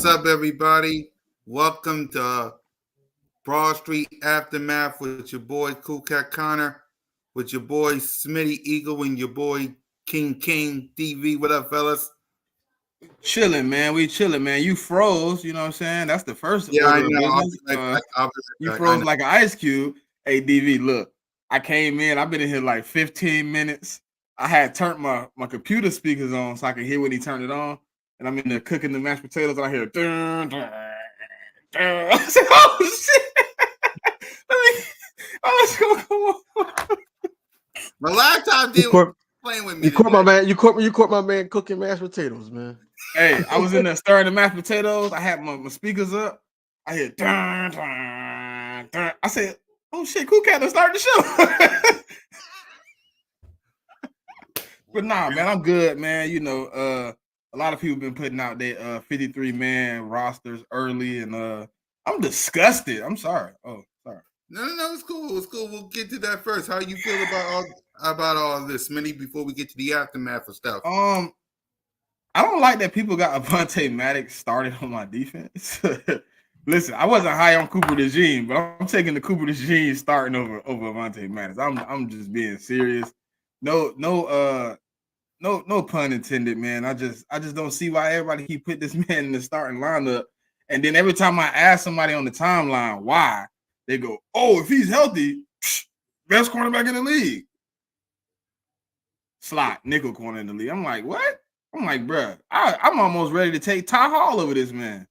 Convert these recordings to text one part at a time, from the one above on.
What's up, everybody? Welcome to Broad Street Aftermath with your boy Cool Cat Connor, with your boy Smitty Eagle, and your boy King DV. What up, fellas? Chilling, man. We chilling, man. You froze. You know what I'm saying? That's the first Yeah, I order of know. business. You froze like an ice cube. Hey, DV, look. I came in. I've been in here like 15 minutes. I had turned my computer speakers on so I could hear when he turned it on. And I'm in there cooking the mashed potatoes. And I hear, dun, dun, dun. I said, oh, shit. What's going on? My laptop did playing with me. You caught my man. You caught my man cooking mashed potatoes, man. Hey, I was in there stirring the mashed potatoes. I had my speakers up. I hear dun, dun, dun. I said, "Oh shit, Cool Cat, let's start the show." But nah, man, I'm good, man. You know, a lot of people been putting out their 53-man rosters early, and I'm disgusted. I'm sorry. Oh, sorry. No, it's cool. It's cool. We'll get to that first. How you feel about all this, Smitty, before we get to the aftermath of stuff? I don't like that people got Avonte Maddox started on my defense. Listen, I wasn't high on Cooper DeJean, but I'm taking the Cooper DeJean starting over Avonte Maddox. I'm just being serious. No pun intended, man. I just don't see why everybody keep put this man in the starting lineup. And then every time I ask somebody on the timeline why, they go, "Oh, if he's healthy, best cornerback in the league." Slot, nickel corner in the league. I'm like, what? I'm like, bruh, I'm almost ready to take Ty Hall over this man.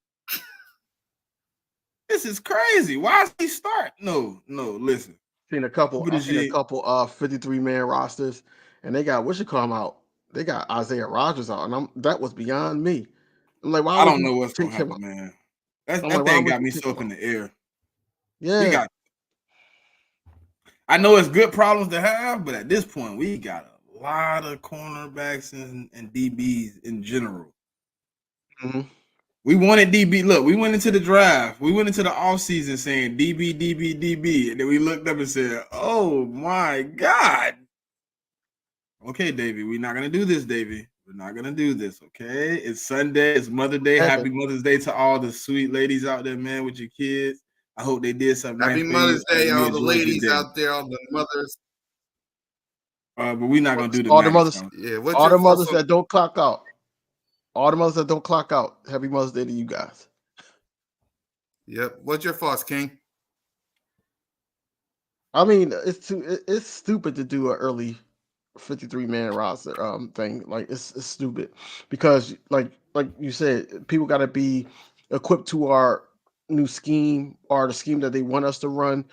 This is crazy. Why is he start? No, listen. I've seen a couple 53-man rosters, and they got out. They got Isaiah Rodgers out, and that was beyond me. I'm like, why? I don't know what's going to happen, man. That thing got me so up in the air. Yeah. I know it's good problems to have, but at this point, we got a lot of cornerbacks and DBs in general. Mm-hmm. We wanted DB. Look, we went into the draft. We went into the offseason saying DB. And then we looked up and said, oh, my God. Okay, Davey, we're not going to do this, Davey. We're not going to do this, okay? It's Sunday. It's Mother's Day. Happy Mother's Day to all the sweet ladies out there, man, with your kids. I hope they did something. Happy Mother's Day, all the ladies out there, all the mothers. But we're not going to do all the mothers. Yeah, all the mothers that don't clock out. All the mothers that don't clock out. Happy Mother's Day to you guys. Yep. What's your thoughts, King? I mean, it's stupid to do an early 53-man roster thing. Like it's stupid because like you said, people got to be equipped to our new scheme or the scheme that they want us to run.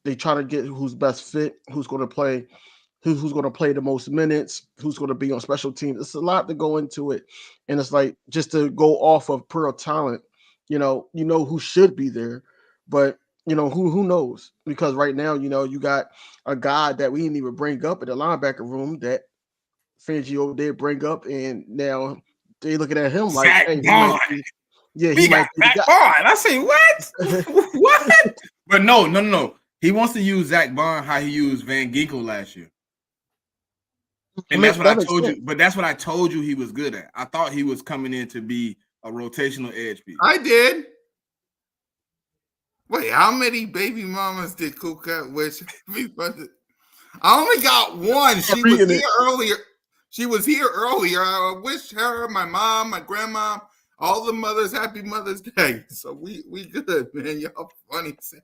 They try to get who's best fit, who's going to play. Who's going to play the most minutes, who's going to be on special teams. It's a lot to go into it. And it's like just to go off of pure talent, you know who should be there, but who knows? Because right now, you got a guy that we didn't even bring up in the linebacker room that Fangio did bring up, and now they looking at him like, Zach hey, Bond. he might be Zach Bond. I say, what? What? But no. He wants to use Zach Bond how he used Van Ginkel last year. And that's what I told you. But that's what I told you he was good at. I thought he was coming in to be a rotational edge piece. I did. Wait, how many baby mamas did Cool Cat wish? I only got one. She was here earlier. I wish her, my mom, my grandma, all the mothers, happy Mother's Day. So we good, man. Y'all funny, Zach.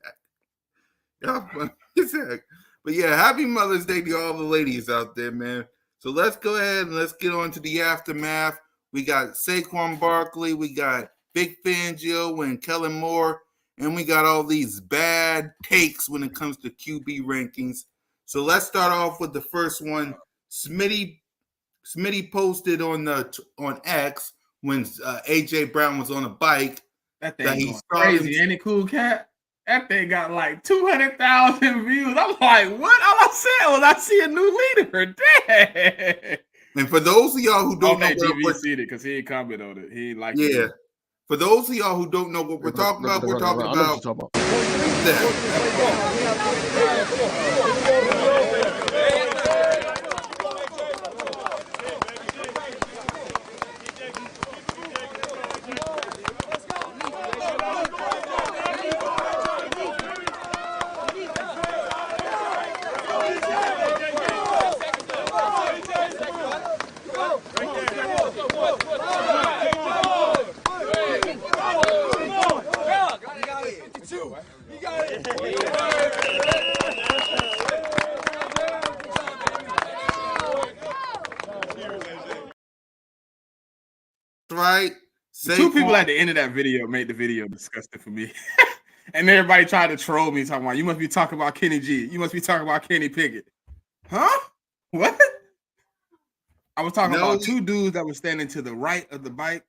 Y'all funny, Zach. But yeah, happy Mother's Day to all the ladies out there, man. So let's go ahead and let's get on to the aftermath. We got Saquon Barkley, we got Big Fangio and Kellen Moore, and we got all these bad takes when it comes to QB rankings. So let's start off with the first one. Smitty posted on X when AJ Brown was on a bike. That thing going crazy, ain't it, Cool Cat? That thing got like 200,000 views. I'm like, what? All I said was I see a new leader. Dang. And for those of y'all who don't know what seen it because he ain't comment on it. He ain't like it. Yeah. For those of y'all who don't know what we're talking about, we're talking about The two people at the end of that video made the video disgusting for me. And everybody tried to troll me, talking about, you must be talking about Kenny G. You must be talking about Kenny Pickett. Huh? What? I was talking about two dudes that were standing to the right of the bike,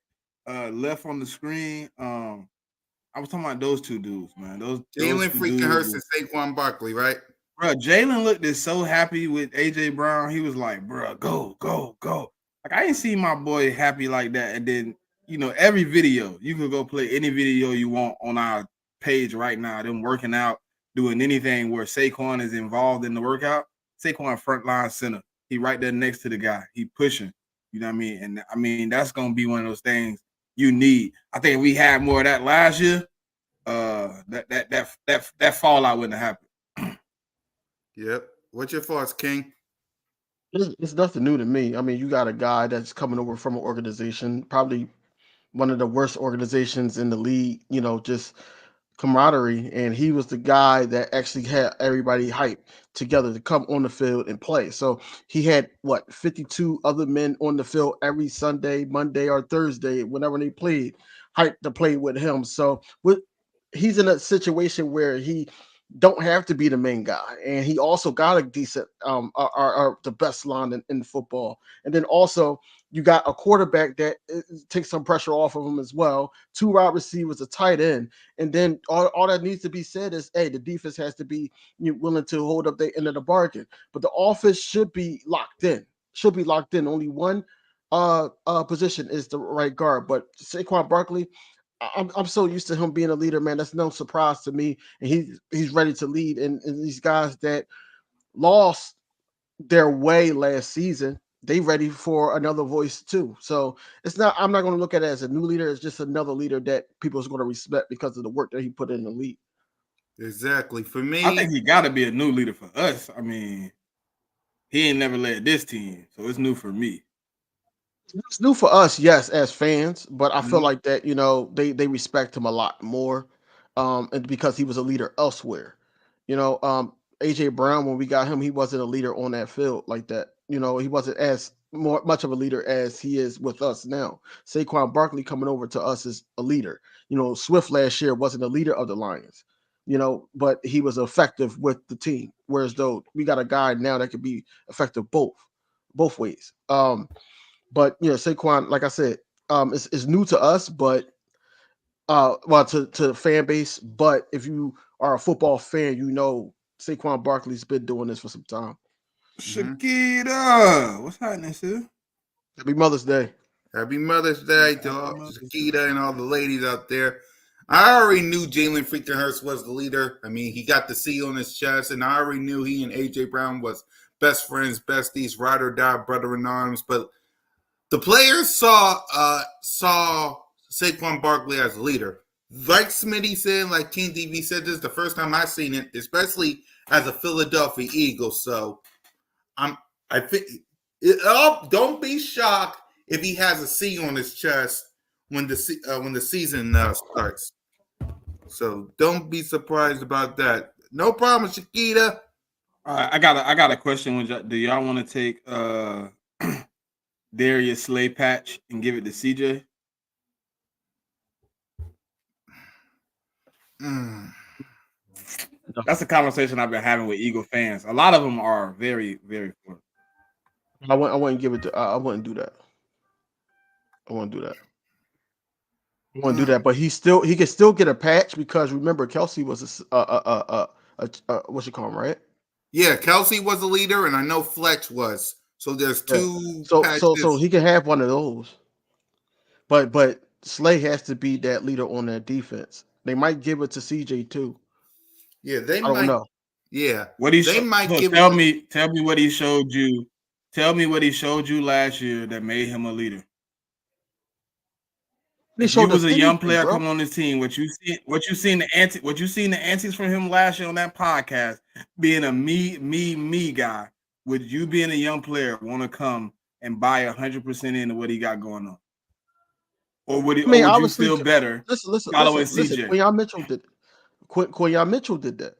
left on the screen. I was talking about those two dudes, man. Jalen freaking Hurts and Saquon Barkley, right? Bro, Jalen looked so happy with AJ Brown. He was like, bro, go, go, go. Like, I ain't seen my boy happy like that. And then, every video, you can go play any video you want on our page right now. Them working out, doing anything where Saquon is involved in the workout. Saquon front line center. He right there next to the guy. He pushing. You know what I mean? And I mean, that's gonna be one of those things you need. I think we had more of that last year. That fallout wouldn't have happened. Yep. What's your thoughts, King? It's nothing new to me. I mean, you got a guy that's coming over from an organization, probably one of the worst organizations in the league, just camaraderie. And he was the guy that actually had everybody hyped together to come on the field and play. So he had 52 other men on the field every Sunday, Monday, or Thursday, whenever they played, hyped to play with him. So he's in a situation where he don't have to be the main guy, and he also got a decent the best line in football. And then also you got a quarterback that takes some pressure off of him as well, 2 wide receivers, a tight end, and then all that needs to be said is, hey, the defense has to be willing to hold up their end of the bargain. But the offense should be locked in. Only one position is the right guard, but Saquon Barkley, I'm so used to him being a leader, man. That's no surprise to me. And he's ready to lead. And these guys that lost their way last season, they ready for another voice too. So I'm not going to look at it as a new leader. It's just another leader that people is going to respect because of the work that he put in the league. Exactly. For me, I think he got to be a new leader for us. I mean, he ain't never led this team, so it's new for me. It's new for us, yes, as fans, but I feel like that, they respect him a lot more, and because he was a leader elsewhere. AJ Brown, when we got him, he wasn't a leader on that field like that. He wasn't as much of a leader as he is with us now. Saquon Barkley coming over to us is a leader. Swift last year wasn't a leader of the Lions, but he was effective with the team. Whereas though we got a guy now that could be effective both ways. But Saquon, like I said, is new to us, but to the fan base. But if you are a football fan, Saquon Barkley's been doing this for some time. Shakita, what's happening, sis? Happy Mother's Day. Happy Mother's Day to Shakita and all the ladies out there. I already knew Jalen freaking Hurts was the leader. I mean, he got the C on his chest, and I already knew he and AJ Brown was best friends, besties, ride or die, brother in arms. But the players saw Saquon Barkley as a leader. Like Smitty said, like King DB said, this is the first time I've seen it, especially as a Philadelphia Eagle. So I think don't be shocked if he has a C on his chest when the season starts. So don't be surprised about that. No problem, Shakita. I got a question. Do y'all want to take Darius Slay patch and give it to CJ? That's a conversation I've been having with Eagle fans. A lot of them are very, very poor. I wouldn't give it to. I wouldn't do that. I wouldn't do that. But he can still get a patch because remember Kelsey was what you call him, right? Yeah, Kelsey was a leader, and I know Fletch was. So there's two. So he can have one of those. But Slay has to be that leader on that defense. They might give it to CJ too. Yeah, I don't know. Yeah, Tell me what he showed you. Tell me what he showed you last year that made him a leader. He was a young player coming on this team. What you seen the antics from him last year on that podcast, being a me guy. Would you, being a young player, want to come and buy 100% into what he got going on, or would you feel better following CJ? Quinyon Mitchell did. Quinyon Mitchell did that.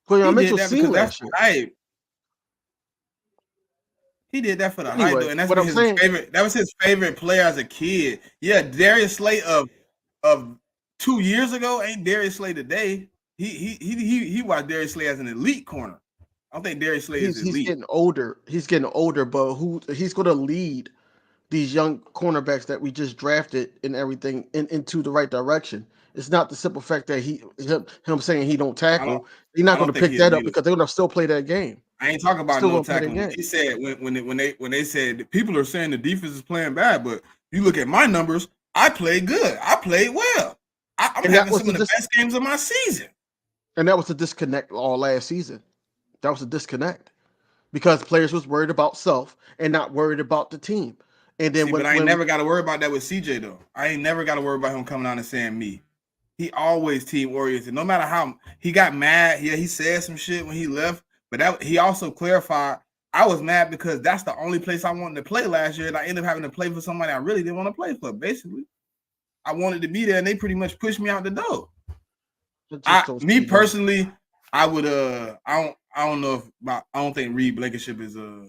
Quinyon Mitchell seen last year. He did that for the hype, though, and that's what been I'm his saying, favorite. That was his favorite player as a kid. Yeah, Darius Slay of 2 years ago ain't Darius Slay today. He watched Darius Slay as an elite corner. I don't think Darius Slay is he's elite. getting older. He's getting older, but he's going to lead these young cornerbacks that we just drafted and everything into the right direction. It's not the simple fact that him saying he don't tackle. He's not I going don't to think pick he a that up leader. because they're going to still play that game. I ain't talking about Still no gonna play the tackling. game. He said when they said people are saying the defense is playing bad, but you look at my numbers, I played good. I played well. I'm And that having was some of the best games of my season. And that was the disconnect all last season. That was a disconnect because players was worried about self and not worried about the team. And then But I ain't never got to worry about that with CJ though. I ain't never got to worry about him coming out and saying me. He always team oriented. No matter how he got mad, yeah, he said some shit when he left, but he also clarified I was mad because that's the only place I wanted to play last year, and I ended up having to play for somebody I really didn't want to play for. Basically, I wanted to be there, and they pretty much pushed me out the door. Me personally, I would I don't know I don't think Reed Blankenship is a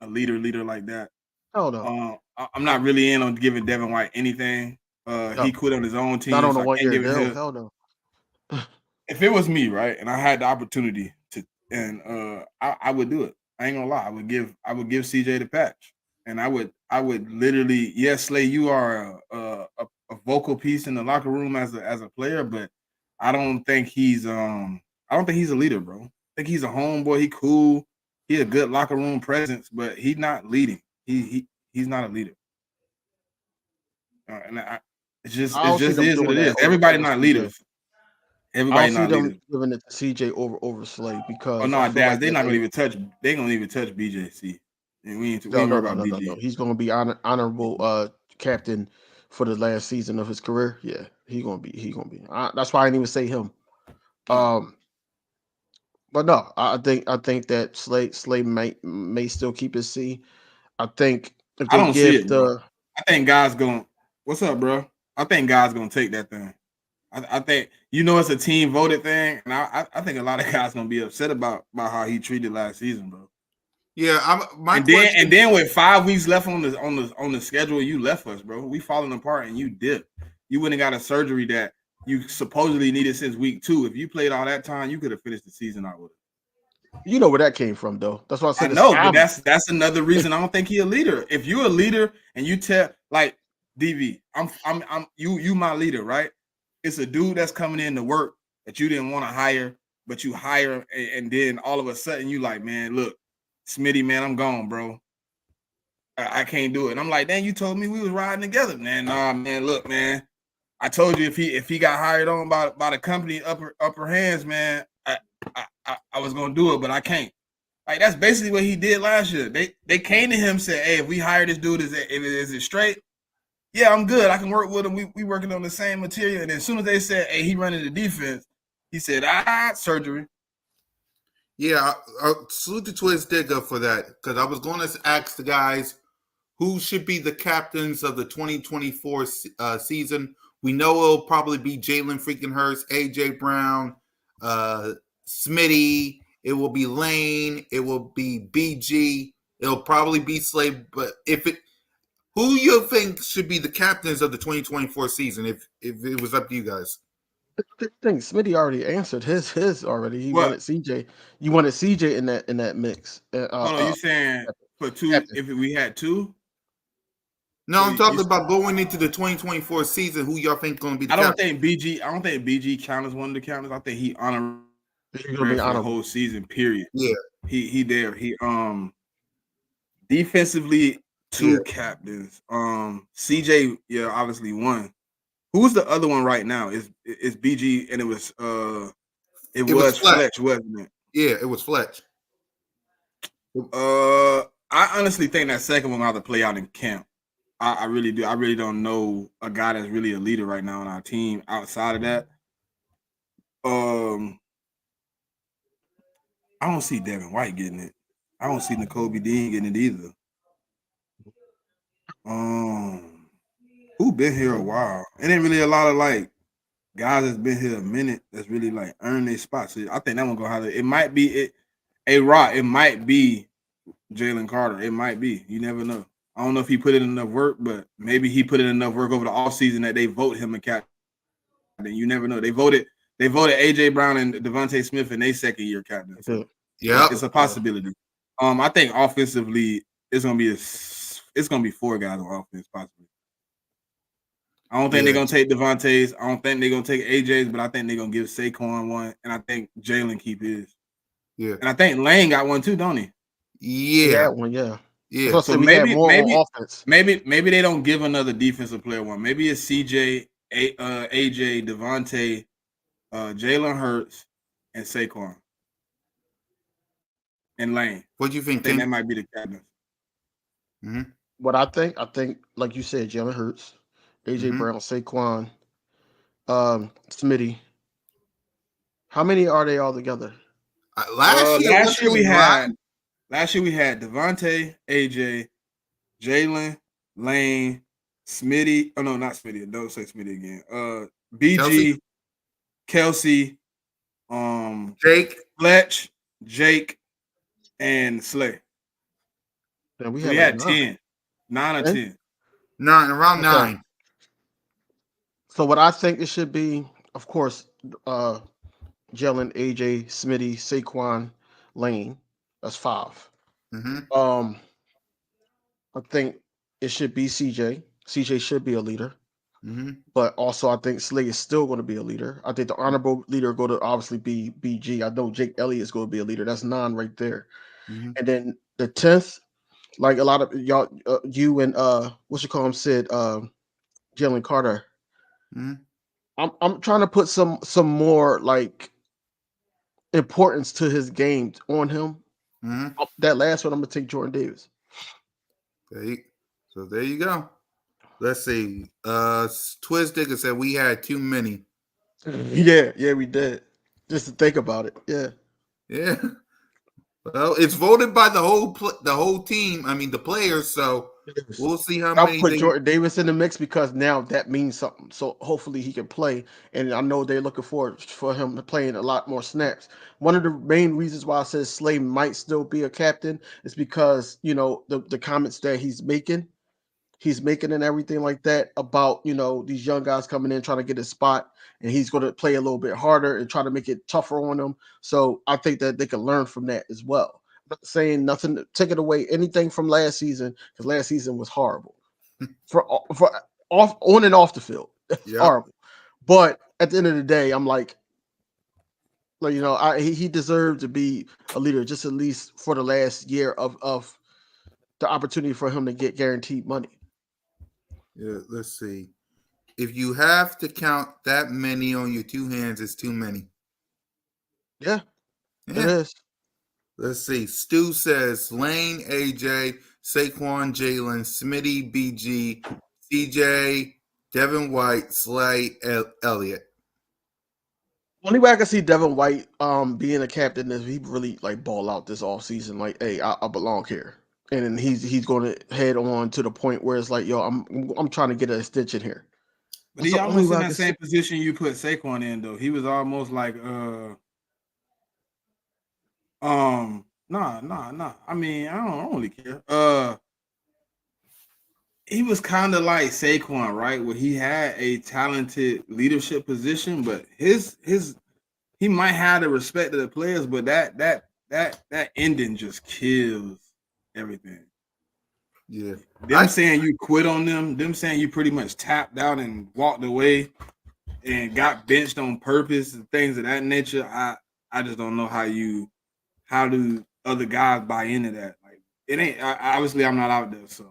leader like that. Oh no. I'm not really in on giving Devin White anything. No. He quit on his own team. Not on a 1 year deal. Hell no. If it was me, right, and I had the opportunity to, and I would do it. I ain't gonna lie. I would give CJ the patch, and I would literally, yes, Slay, you are a vocal piece in the locker room as a player, but I don't think he's a leader, bro. I think he's a homeboy. He cool. He a good locker room presence, but he's not leading. He's not a leader. And it's just is what it is. Everybody not leaders. Everybody not leaders. Giving it to CJ over Slay because Daz, they're not gonna even touch. They gonna even touch BJC. And we ain't worry about BJ. No. He's gonna be honorable captain for the last season of his career. Yeah, he gonna be. That's why I didn't even say him. But no, I think that Slay may still keep his C. I think if they give the, I think God's gonna. What's up, bro? I think God's gonna take that thing. I think it's a team voted thing, and I think a lot of guys gonna be upset about how he treated last season, bro. Yeah, and then with 5 weeks left on the schedule, you left us, bro. We falling apart, and you dipped. You wouldn't got a surgery that you supposedly needed since week 2. If you played all that time, you could have finished the season out with it. You know where that came from, though. That's why I said. I know, but that's another reason I don't think he's a leader. If you're a leader and you tell like DV, I'm you my leader, right? It's a dude that's coming in to work that you didn't want to hire, but you hire, and then all of a sudden you like, man, look, Smitty, man, I'm gone, bro. I can't do it. And I'm like, damn, you told me we was riding together, man. Nah, man, look, man. I told you if he got hired on by the company upper hands, man, I was gonna do it, but I can't. Like that's basically what he did last year. They came to him, said, hey, if we hire this dude, is it straight? Yeah, I'm good. I can work with him. We working on the same material. And as soon as they said, hey, he running the defense, he said, surgery. Yeah, I salute the Twist Digger for that, because I was going to ask the guys who should be the captains of the 2024 season. We know it'll probably be Jalen freaking Hurts, AJ Brown, Smitty. It will be Lane. It will be BG. It'll probably be Slay. But who you think should be the captains of the 2024 season if it was up to you guys? I think Smitty already answered his already. He wanted CJ. You wanted CJ in that mix. You saying for 2 captain. If we had 2? No, I'm talking about going into the 2024 season. Who y'all think going to be? I don't think BG counts as one of the counters. I think he honorable for the whole season. Period. Yeah, he there. He defensively 2 captains. CJ, yeah, obviously 1. Who's the other one right now? Is BG, and it was Fletch, wasn't it? Yeah, it was Fletch. I honestly think that second one ought to play out in camp. I really do. I really don't know a guy that's really a leader right now on our team outside of that. I don't see Devin White getting it. I don't see Nakobe Dean getting it either. Who been here a while? It ain't really a lot of like guys that's been here a minute that's really like earned their spot. So I think that one gonna have it. It might be it. A Rock. It might be Jalen Carter. It might be. You never know. I don't know if he put in enough work, but maybe he put in enough work over the offseason that they vote him a captain. You never know. They voted AJ Brown and Devontae Smith in their second year captain. So it's a possibility. I think offensively it's gonna be 4 guys on offense possibly. I don't think they're gonna take Devontae's. I don't think they're gonna take AJ's, but I think they're gonna give Saquon one, and I think Jalen keep his. Yeah, and I think Lane got one too, don't he? Yeah, one. Yeah. So maybe they don't give another defensive player one. Maybe it's CJ, AJ, Devontae, Jalen Hurts, and Saquon, and Lane. What do you think? I think that might be the captain. Mm-hmm. What I think, like you said, Jalen Hurts, AJ Brown, Saquon, Smitty. How many are they all together? Last year we had Devontae, AJ, Jalen, Lane, Smitty. Oh no, not Smitty. Don't say Smitty again. BG, Kelsey, Jake, Fletch, Jake, and Slay. Then we had 10. 9 or 10. 9, around 9. So what I think it should be, of course, Jalen, AJ, Smitty, Saquon, Lane. That's 5. I think it should be CJ. CJ should be a leader. But also I think Slay is still going to be a leader. I think the honorable leader going to obviously be BG. I know Jake Elliott is going to be a leader. That's 9 right there. And then the 10th, like a lot of y'all, you and said Jalen Carter. I'm trying to put some more like importance to his game on him. That last one, I'm gonna take Jordan Davis. So there you go. Let's see. Twizdigger said we had too many. Yeah, we did. Just to think about it. Yeah. Well, it's voted by the whole team. I mean, the players. So we'll see how many. I'll put Jordan Davis in the mix because now that means something. So hopefully he can play, and I know they're looking forward for him to playing a lot more snaps. One of the main reasons why I said Slay might still be a captain is because the comments that he's making and everything like that about these young guys coming in trying to get a spot, and he's going to play a little bit harder and try to make it tougher on them. So I think that they can learn from that as well. I'm not saying nothing to take it away anything from last season, because last season was horrible for on and off the field. Horrible. But at the end of the day, I'm like he deserved to be a leader, just at least for the last year of the opportunity for him to get guaranteed money. Yeah, let's see. If you have to count that many on your 2 hands, it's too many. Yeah. It is. Let's see. Stu says Lane, AJ, Saquon, Jalen, Smitty, BG, CJ, Devin White, Slay, Elliott. Only way I can see Devin White being a captain is if he really ball out this offseason. Like, hey, I belong here. And then he's going to head on to the point where it's like, yo, I'm trying to get an extension here. But he almost in that same position you put Saquon in, though. He was almost like, nah. I mean, I don't really care. He was kind of like Saquon, right? Where he had a talented leadership position, but he might have the respect of the players, but that ending just kills everything. Yeah. Them saying you quit on them saying you pretty much tapped out and walked away and got benched on purpose and things of that nature. I just don't know how do other guys buy into that. Like, it ain't obviously I'm not out there, so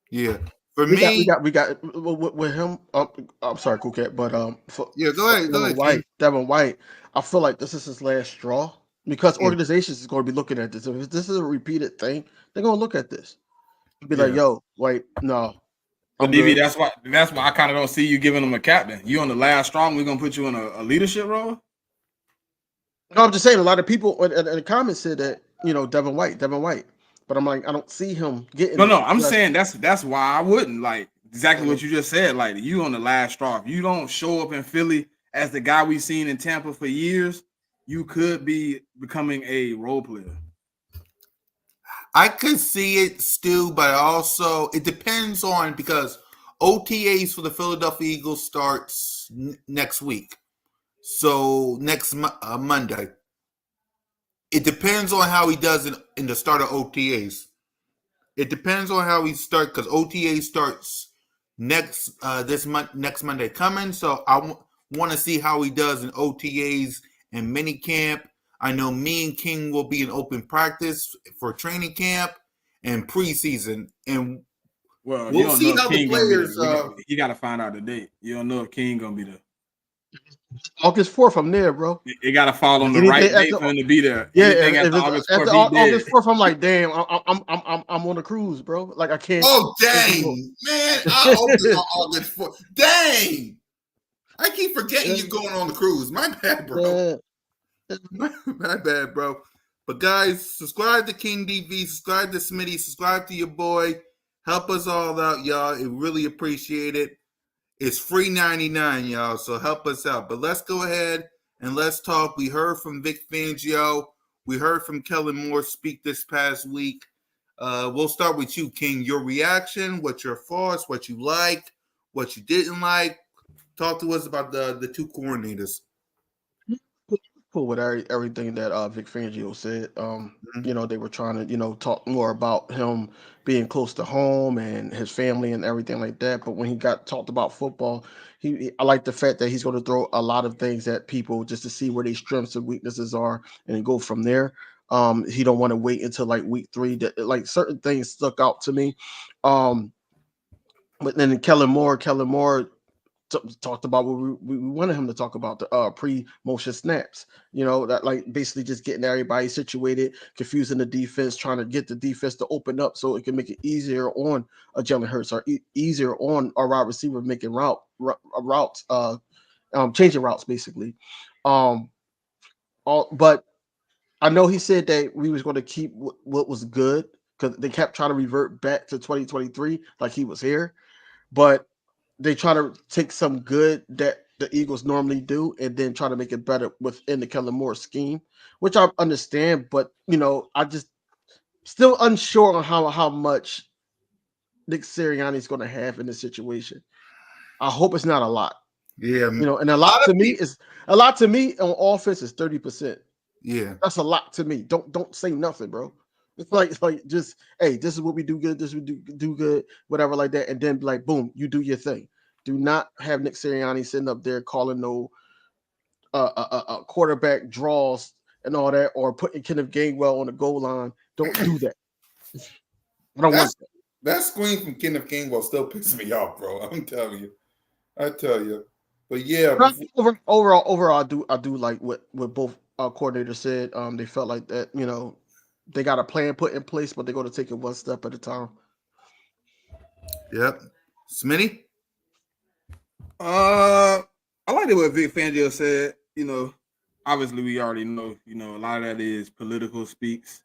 yeah. For me, we got with him. I'm sorry, Cool Cat, but go ahead. Devin White. I feel like this is his last straw because organizations is going to be looking at this. If this is a repeated thing, they're going to look at this and be like, "Yo, wait, no." But DB, that's why I kind of don't see you giving him a captain. You on the last straw, we're gonna put you in a leadership role. No, I'm just saying a lot of people in the comments said that Devin White. But I'm like, I don't see him getting. No, I'm saying that's why I wouldn't like exactly what you just said. Like, you on the last straw. If you don't show up in Philly as the guy we've seen in Tampa for years, you could be becoming a role player. I could see it, Stu, but also it depends on because OTAs for the Philadelphia Eagles starts next week. So next Monday. It depends on how he does in the start of OTAs. It depends on how he starts because OTA starts next next Monday coming. So I want to see how he does in OTAs and mini camp. I know me and King will be in open practice for training camp and preseason, and Well, you we'll don't know see if how the King gonna be players. there. You got to find out the date. You don't know if King gonna be there. August 4th, I'm there, bro. It got to fall on Like the right anything date after, for him to be there. yeah, Anything if after it's August after 4th, he dead. August 4th, I'm like, damn, I'm on a cruise, bro. Like I can't. Oh dang, man! I hope it's on August 4th. Dang, I keep forgetting you're going on the cruise. My bad, bro. My bad, bro. But guys, subscribe to King DV, subscribe to Smitty, subscribe to your boy. Help us all out, y'all. It really appreciate it. It's free 99, y'all. So help us out. But let's go ahead and let's talk. We heard from Vic Fangio. We heard from Kellen Moore speak this past week. We'll start with you, King. Your reaction, what's your thoughts, what you liked, what you didn't like. Talk to us about the two coordinators. Cool with everything that Vic Fangio said. You know, they were trying to, you know, talk more about him being close to home and his family and everything like that. But when he got talked about football, I like the fact that he's going to throw a lot of things at people just to see where their strengths and weaknesses are and go from there. He don't want to wait until like week 3. That like certain things stuck out to me. But then Kellen Moore talked about what we wanted him to talk about, the pre-motion snaps, you know, that like basically just getting everybody situated, confusing the defense, trying to get the defense to open up so it can make it easier on a Jalen Hurts or easier on our wide receiver making routes, changing routes basically. But I know he said that we was going to keep what was good because they kept trying to revert back to 2023 like he was here, but they try to take some good that the Eagles normally do and then try to make it better within the Kellen Moore scheme, which I understand. But you know, I just still unsure on how much Nick Sirianni is going to have in this situation. I hope it's not a lot. Yeah, You know, and a lot to me on offense is 30%. Yeah, that's a lot to me. Don't say nothing, bro. It's like just hey, this is what we do good. This we do good, whatever like that, and then like boom, you do your thing. Do not have Nick Sirianni sitting up there calling no quarterback draws and all that, or putting Kenneth Gainwell on the goal line. Don't do that. I don't want that. That screen from Kenneth Gainwell still pisses me off, bro. I'm telling you. I tell you. But yeah, overall, I do like what both coordinators said. They felt like that, you know, they got a plan put in place, but they're going to take it one step at a time. Yep. Smitty? I like what Vic Fangio said. You know, obviously we already know, you know, a lot of that is political speaks.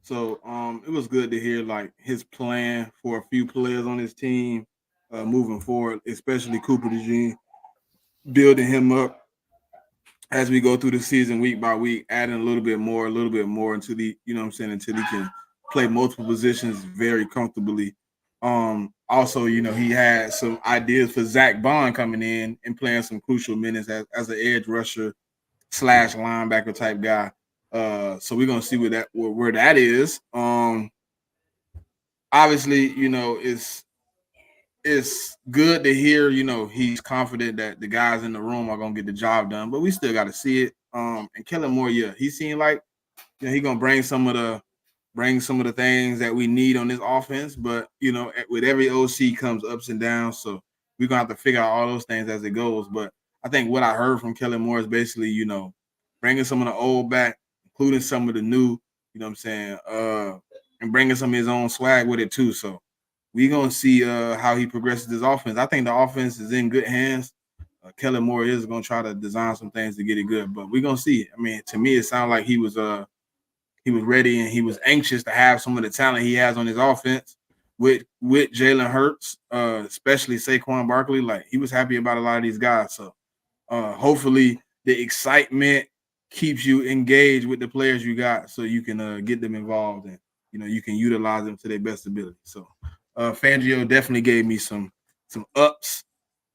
So it was good to hear like his plan for a few players on his team moving forward, especially Cooper DeJean, building him up as we go through the season week by week, adding a little bit more into the, you know what I'm saying, until he can play multiple positions very comfortably. Also, you know, he had some ideas for Zach Bond coming in and playing some crucial minutes as an edge rusher / linebacker type guy. So we're gonna see where that is. Obviously, you know, it's good to hear, you know, he's confident that the guys in the room are gonna get the job done, but we still got to see it. And Kellen Moore, yeah, he seemed like, you know, he's gonna bring some of the things that we need on this offense. But you know, with every OC comes ups and downs, so we're gonna have to figure out all those things as it goes. But I think what I heard from Kellen Moore is basically, you know, bringing some of the old back, including some of the new, you know what I'm saying, and bringing some of his own swag with it too. So we're going to see how he progresses this offense. I think the offense is in good hands. Kellen Moore is going to try to design some things to get it good, but we're going to see. I mean, to me, it sounded like he was ready and he was anxious to have some of the talent he has on his offense with Jalen Hurts, especially Saquon Barkley. Like, he was happy about a lot of these guys. So hopefully the excitement keeps you engaged with the players you got so you can get them involved and, you can utilize them to their best ability. So Fangio definitely gave me some ups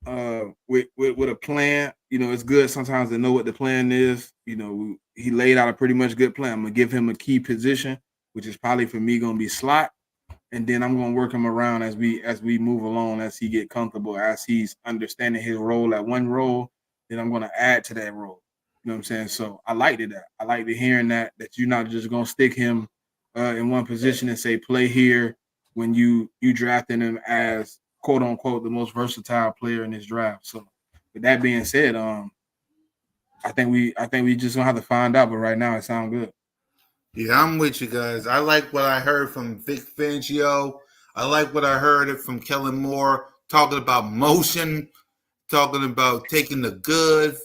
with a plan. It's good sometimes to know what the plan is. He laid out a pretty much good plan. I'm gonna give him a key position, which is probably for me gonna be slot. And then I'm gonna work him around as we move along, as he get comfortable, as he's understanding his role at one role. Then I'm gonna add to that role. You know what I'm saying? So I liked it. I liked hearing that you're not just gonna stick him in one position and say play here when you drafting him as quote unquote the most versatile player in this draft. So with that being said, I think we just gonna have to find out. But right now it sounds good. Yeah, I'm with you guys. I like what I heard from Vic Fangio. I like what I heard from Kellen Moore talking about motion, talking about taking the good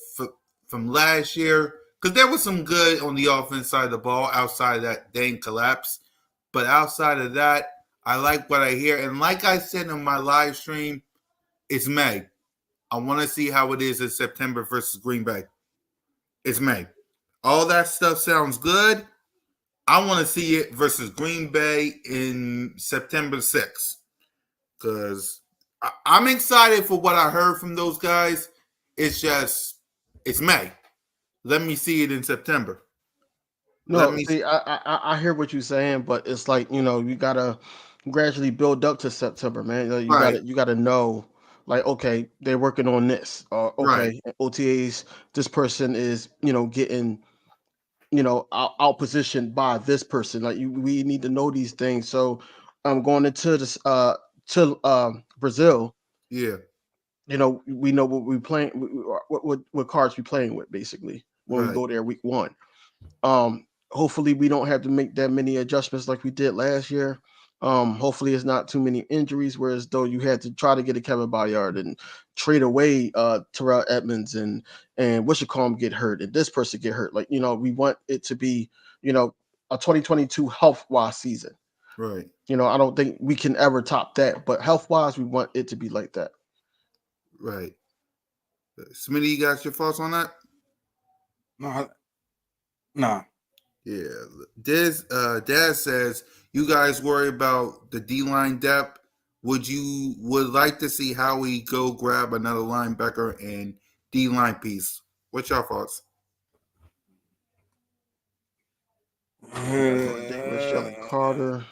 from last year. Because there was some good on the offense side of the ball outside of that dang collapse. But outside of that, I like what I hear. And like I said in my live stream, it's May. I want to see how it is in September versus Green Bay. It's May. All that stuff sounds good. I want to see it versus Green Bay in September 6th because I'm excited for what I heard from those guys. It's May. Let me see it in September. No, see, I hear what you're saying, but it's like you gotta gradually build up to September, man. You gotta know, like, okay, they're working on this, or okay, OTAs, this person is getting out positioned by this person. Like we need to know these things. So I'm going into this to Brazil. Yeah. We know what we playing, what cards we playing with basically when we go there week 1. Hopefully we don't have to make that many adjustments like we did last year. Hopefully it's not too many injuries, whereas though you had to try to get a Kevin Byard and trade away Terrell Edmonds and Wishacom get hurt and this person get hurt. Like, we want it to be, a 2022 health-wise season. Right. I don't think we can ever top that, but health-wise, we want it to be like that. Right. Smitty, you got your thoughts on that? Nah. Yeah. Dad says, you guys worry about the D-line depth. Would like to see Howie go grab another linebacker and D-line piece. What's your thoughts? Jalen Carter,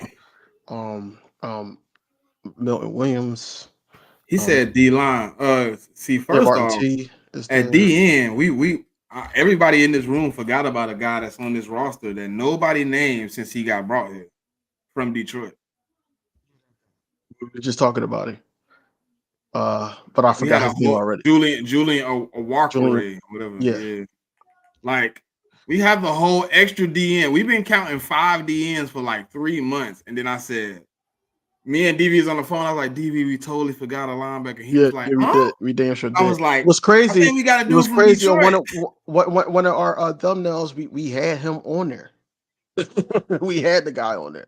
Milton Williams. He said D-line. See, first off, at D-end, we everybody in this room forgot about a guy that's on this roster that nobody named since he got brought here from Detroit. We were just talking about him. But I forgot his name already. Julian Walker, whatever. Yeah. Like, we have the whole extra DN. We've been counting 5 DNs for like 3 months. And then I said, me and DV was on the phone. I was like, DV, we totally forgot a linebacker. He was like, we damn sure did. I was like, what's crazy? I think we got to do it was from crazy. Detroit. One of our thumbnails, we had him on there. We had the guy on there.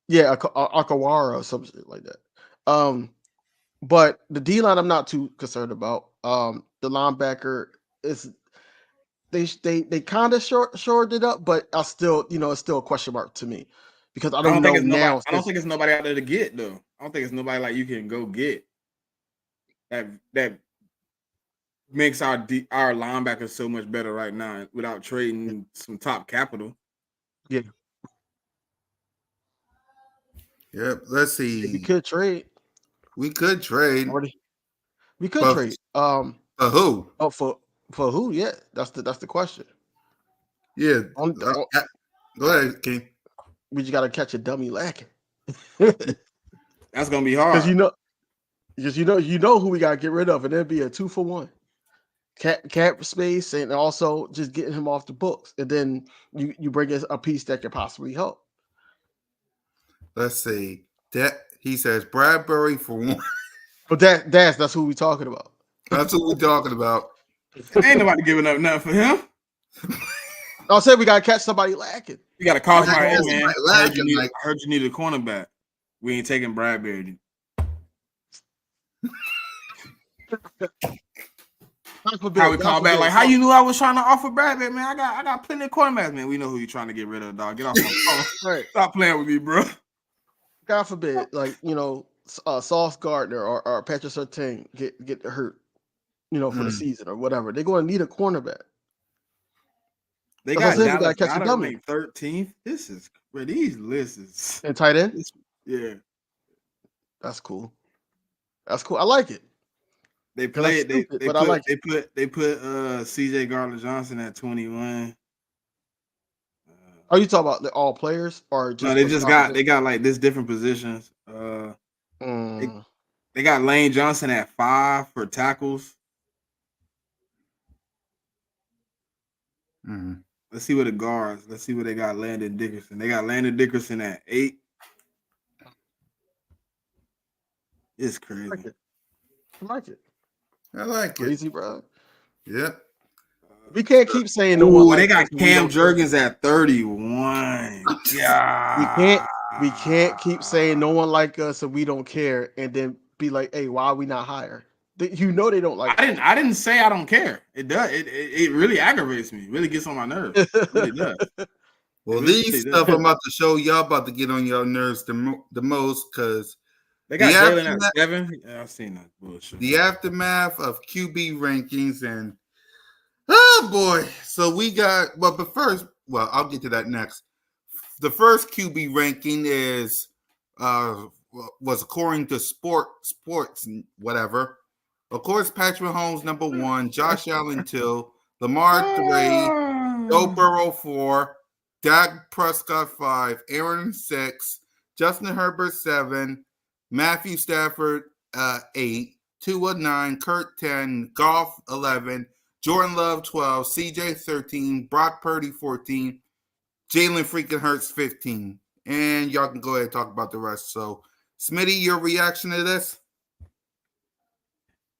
Yeah, Akawara or something like that. But the D line, I'm not too concerned about. The linebacker is they kind of shored it up, but I still, it's still a question mark to me because I don't know now. I don't think it's nobody out there to get though. I don't think it's nobody like you can go get that makes our linebackers so much better right now without trading some top capital. Yeah. Yep. Let's see. We could trade. We could trade. We could trade. For who? Oh, for who? Yeah, that's the question. Yeah. Go ahead, King. We just gotta catch a dummy lacking. That's gonna be hard. Because you know who we gotta get rid of, and it'd be a 2-for-1. Cap space, and also just getting him off the books, and then you bring us a piece that could possibly help. Let's see. That he says Bradbury for 1. But that's who we talking about. That's what we're talking about. Ain't nobody giving up nothing for him. I'll say we gotta catch somebody lacking. You gotta call somebody, man. I heard you need a cornerback. We ain't taking Bradbury. how we call back. Like, how you knew I was trying to offer Bradbury, man? I got plenty of cornerbacks, man. We know who you trying to get rid of, dog. Get off my phone. Right. Stop playing with me, bro. God forbid, like, Sauce Gardner or Patrick Surtain get hurt, for the season or whatever. They're going to need a cornerback. They got Dallas Goedert ranked 13th. This is where these lists is. And tight end? Yeah. That's cool. That's cool. I like it. They played. They put CJ Gardner-Johnson at 21. Are you talking about all players or just? No, they got like this different positions. They got Lane Johnson at 5 for tackles. Let's see what the guards. Let's see what they got. Landon Dickerson. They got Landon Dickerson at 8. It's crazy. I like it. Crazy, bro. Yep. We can't keep saying no one. They got Cam Jurgens at 31. Yeah. We can't keep saying no one like us and we don't care, and then be like, hey, why are we not higher? They don't like. I didn't say I don't care. It does. It really aggravates me. It really gets on my nerves. It really does. Well, these stuff I'm about to show y'all about to get on your nerves the most because they got Jalen at 7. Yeah, I've seen that bullshit. The aftermath of QB rankings and oh boy. So we got but first, I'll get to that next. The first QB ranking is was according to sports whatever. Of course, Patrick Mahomes number 1, Josh Allen 2, Lamar 3, Joe Burrow 4, Dak Prescott 5, Aaron 6, Justin Herbert 7, Matthew Stafford 8, Tua 9, Kurt 10, Goff 11, Jordan Love 12, CJ 13, Brock Purdy 14, Jalen freaking Hurts 15. And y'all can go ahead and talk about the rest. So, Smitty, your reaction to this?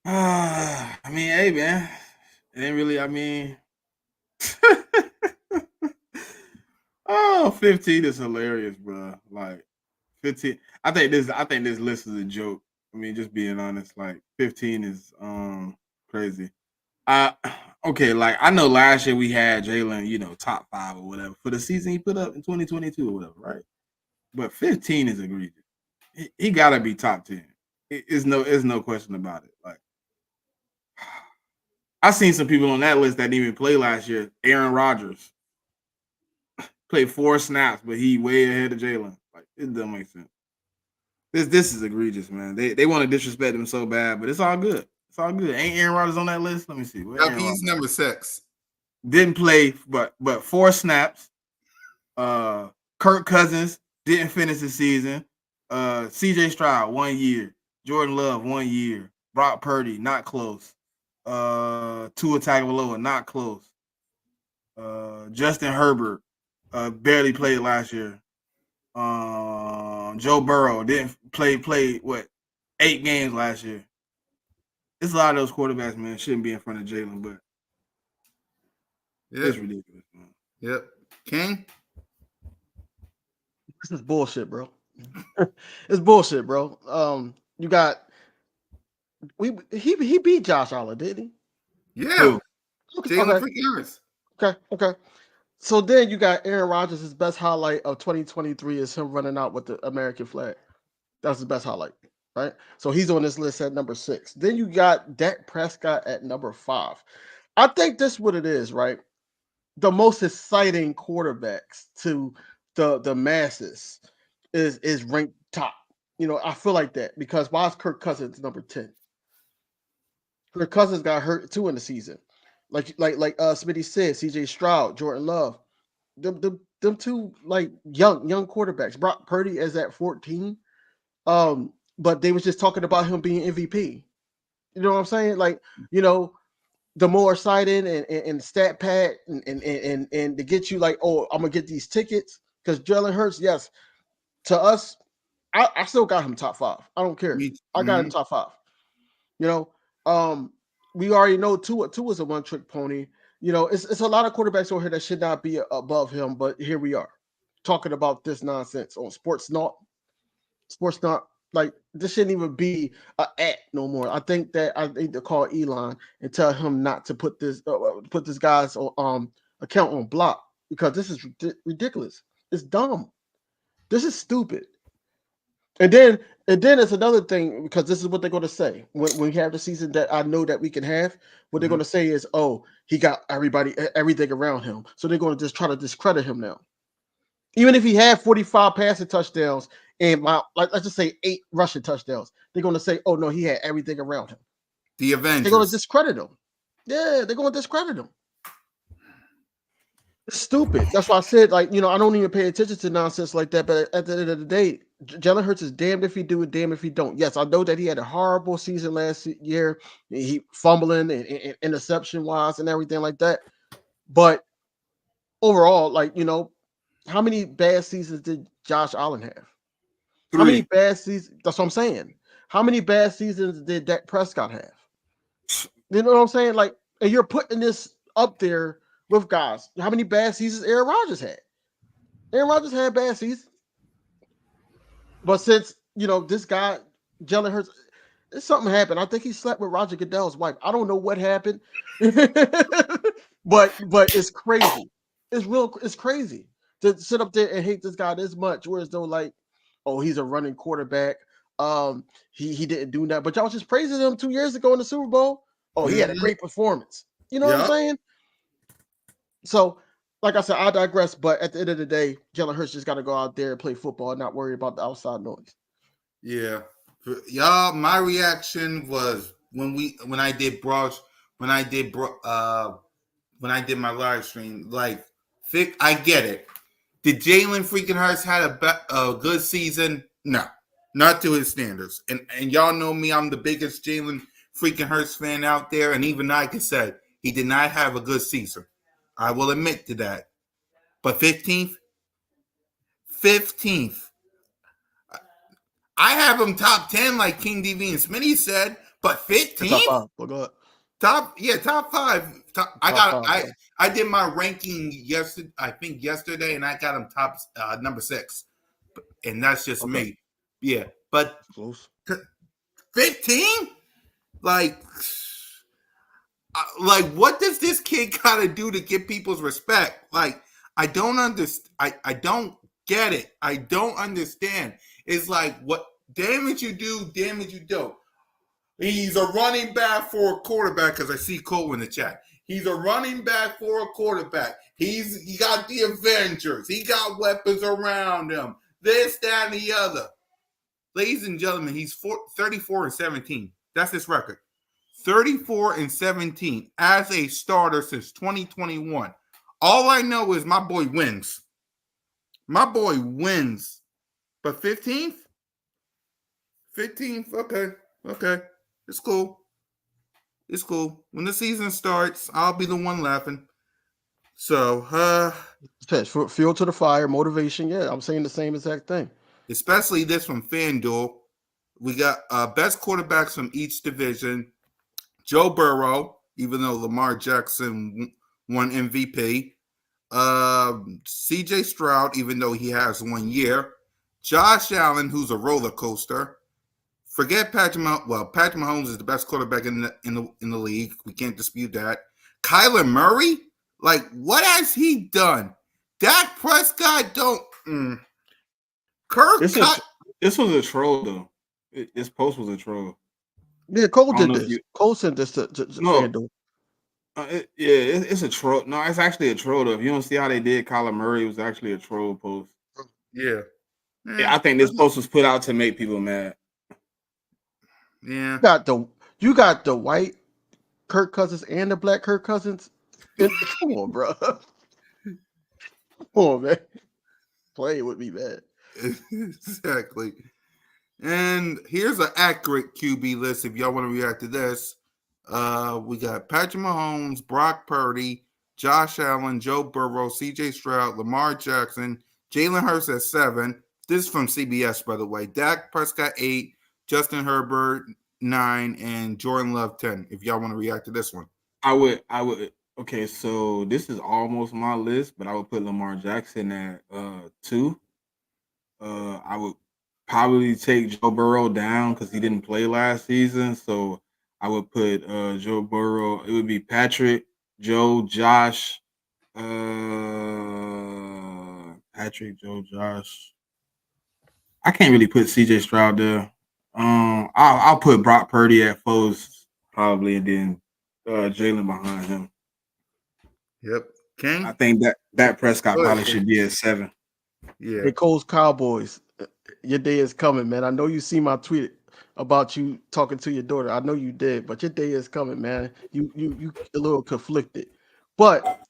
I mean, hey, man. It ain't really, 15 is hilarious, bro. Like 15. I think this list is a joke. I mean, just being honest, like 15 is crazy. Okay, like I know last year we had Jalen, top 5 or whatever for the season he put up in 2022 or whatever, right? But 15 is egregious. He gotta be top 10. There's no question about it. Like I seen some people on that list that didn't even play last year. Aaron Rodgers played 4 snaps, but he way ahead of Jalen. Like it doesn't make sense. This is egregious, man. They want to disrespect him so bad, but it's all good. It's all good. Ain't Aaron Rodgers on that list? Let me see. He's number 6. Didn't play, but 4 snaps. Kirk Cousins didn't finish the season. CJ Stroud 1 year. Jordan Love 1 year. Brock Purdy not close. Tua Tagovailoa not close. Justin Herbert barely played last year. Joe Burrow didn't play 8 games last year. It's a lot of those quarterbacks, man, shouldn't be in front of Jalen, but it's ridiculous, man. Yep. King? This is bullshit, bro. It's bullshit, bro. You got he beat Josh Allen, didn't he? Yeah. Okay. So then you got Aaron Rodgers. His best highlight of 2023 is him running out with the American flag. That's his best highlight, right? So he's on this list at number 6. Then you got Dak Prescott at number 5. I think this is what it is, right? The most exciting quarterbacks to the masses is ranked top. I feel like that because why is Kirk Cousins number 10? Kirk Cousins got hurt too in the season. Like Smitty said, CJ Stroud, Jordan Love, them two like young quarterbacks. Brock Purdy is at 14. But they was just talking about him being MVP. You know what I'm saying? Like, the more exciting and stat pad and to get you like, oh, I'm gonna get these tickets because Jalen Hurts, yes, to us, I still got him top 5. I don't care. I got him top 5. We already know Tua's a one-trick pony. It's a lot of quarterbacks over here that should not be above him, but here we are talking about this nonsense on Sports Not Like this shouldn't even be a at no more. I think that I need to call Elon and tell him not to put this guy's account on block because this is ridiculous. It's dumb. This is stupid. And then it's another thing because this is what they're going to say when we have the season that I know that we can have. What they're going to say is, "Oh, he got everything around him," so they're going to just try to discredit him now. Even if he had 45 passing touchdowns and let's just say 8 rushing touchdowns, they're going to say, "Oh no, he had everything around him." The Avengers. They're going to discredit him. Yeah, they're going to discredit him. It's stupid. That's why I said, like, I don't even pay attention to nonsense like that. But at the end of the day, Jalen Hurts is damned if he do it, damned if he don't. Yes, I know that he had a horrible season last year. He fumbling and interception wise and everything like that. But overall, like, how many bad seasons did Josh Allen have? 3. How many bad seasons? That's what I'm saying. How many bad seasons did Dak Prescott have? You know what I'm saying? Like, and you're putting this up there with guys. How many bad seasons Aaron Rodgers had? Aaron Rodgers had bad seasons. But since, this guy, Jalen Hurts, something happened. I think he slept with Roger Goodell's wife. I don't know what happened. but it's crazy. It's crazy to sit up there and hate this guy this much, whereas though, like, oh, he's a running quarterback. He didn't do that. But y'all just praising him 2 years ago in the Super Bowl. Oh, he had a great performance. You know what I'm saying? So, like I said, I digress. But at the end of the day, Jalen Hurts just got to go out there and play football and not worry about the outside noise. Yeah, y'all. My reaction was when I did my live stream. Like, I get it. Did Jalen freaking Hurts had a good season? No, not to his standards. And y'all know me. I'm the biggest Jalen freaking Hurts fan out there, and even I can say he did not have a good season. I will admit to that. But 15th, I have him top 10 like King DV and Smitty said, but 15th? Top 5. I did my ranking yesterday, and I got him top number 6. And that's just me. Yeah. But 15? Like, what does this kid gotta do to get people's respect? Like, I don't understand. I don't get it. I don't understand. It's like, what damage you do, damage you don't. He's a running back for a quarterback, because I see Cole in the chat. He's a running back for a quarterback. He got the Avengers. He got weapons around him. This, that, and the other. Ladies and gentlemen, he's 34-17. That's his record. 34-17 as a starter since 2021. All I know is my boy wins. My boy wins. But 15th? 15th? Okay. It's cool. It's cool. When the season starts, I'll be the one laughing. So, fuel to the fire, motivation. Yeah, I'm saying the same exact thing. Especially this from FanDuel. We got best quarterbacks from each division. Joe Burrow, even though Lamar Jackson won MVP. CJ Stroud, even though he has 1 year. Josh Allen, who's a roller coaster. Forget Patrick Mahomes. Well, Patrick Mahomes is the best quarterback in the league. We can't dispute that. Kyler Murray, like, what has he done? Dak Prescott don't. Kirk. This was a troll though. This post was a troll. Yeah, Cole did this. Cole sent this to FanDuel. It's a troll. No, it's actually a troll though. If you don't see how they did Kyler Murray, it was actually a troll post. Yeah. I think this post was put out to make people mad. Yeah. You got the white Kirk Cousins and the black Kirk Cousins. Come on, bro. Come on, man. Play with me, man. Exactly. And here's an accurate QB list if y'all want to react to this. We got Patrick Mahomes, Brock Purdy, Josh Allen, Joe Burrow, CJ Stroud, Lamar Jackson, Jalen Hurts at 7. This is from CBS, by the way. Dak Prescott 8, Justin Herbert 9, and Jordan Love 10. If y'all want to react to this one, I would. Okay, so this is almost my list, but I would put Lamar Jackson at 2. I would probably take Joe Burrow down because he didn't play last season. So I would put Joe Burrow. It would be Patrick, Joe, Josh, Patrick, Joe, Josh. I can't really put CJ Stroud there. I'll put Brock Purdy at Foles probably, and then Jalen behind him. Yep. King? I think that Prescott probably should be at 7. Yeah. The Colts Cowboys, your day is coming, man. I know you see my tweet about you talking to your daughter. I know you did, but your day is coming, man. You a little conflicted, but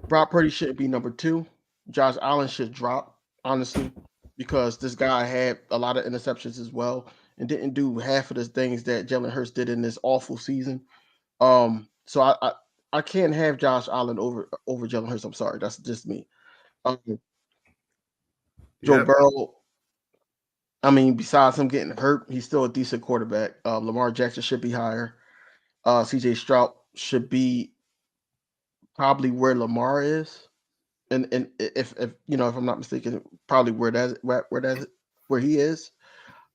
Brock Purdy shouldn't be number 2. Josh Allen should drop, honestly, because this guy had a lot of interceptions as well and didn't do half of the things that Jalen Hurts did in this awful season. So I can't have Josh Allen over Jalen Hurts. I'm sorry, that's just me. Joe Burrow, I mean, besides him getting hurt, he's still a decent quarterback. Lamar Jackson should be higher. CJ Stroud should be probably where Lamar is, and if you know, if I'm not mistaken, probably where he is.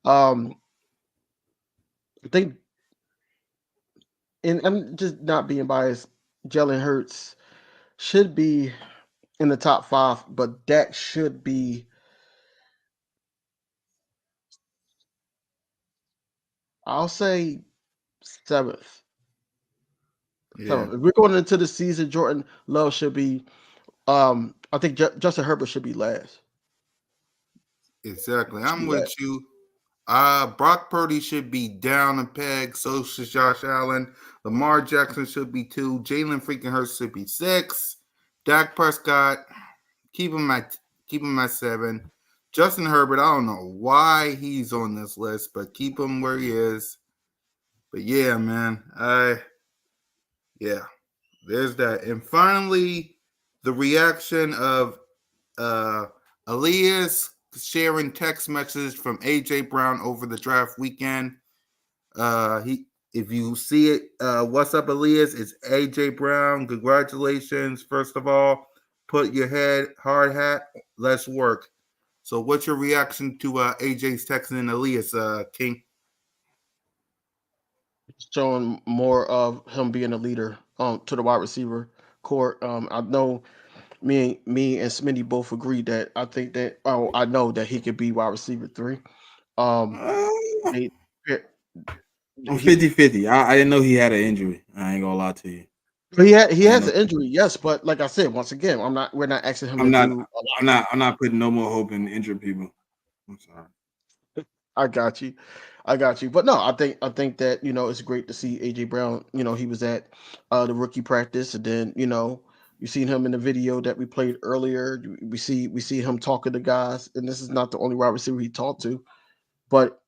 I think, and I'm just not being biased, Jalen Hurts should be in the top 5, but Dak should be, I'll say, 7th. Yeah. If we're going into the season, Jordan Love should be. I think Justin Herbert should be last. Exactly. I'm with you. Brock Purdy should be down a peg. So should Josh Allen. Lamar Jackson should be 2. Jalen freaking Hurts should be 6. Dak Prescott, keep him at 7. Justin Herbert, I don't know why he's on this list, but keep him where he is. But yeah, man, there's that. And finally, the reaction of Elias sharing text messages from AJ Brown over the draft weekend. If you see it, what's up, Elias? It's AJ Brown. Congratulations. First of all, put your hard hat. Let's work. So what's your reaction to AJ's texting Elias, King? Showing more of him being a leader to the wide receiver court. I know me and Smitty both agree that I think that I know that he could be wide receiver 3. I'm 50-50. I didn't know he had an injury. I ain't gonna lie to you. He has an injury, yes, but like I said, once again, we're not asking him. I'm not putting no more hope in injured people. I'm sorry. I got you. But no, I think that, you know, it's great to see AJ Brown. You know, he was at the rookie practice, and then, you know, you seen him in the video that we played earlier. We see him talking to guys, and this is not the only wide receiver he talked to, but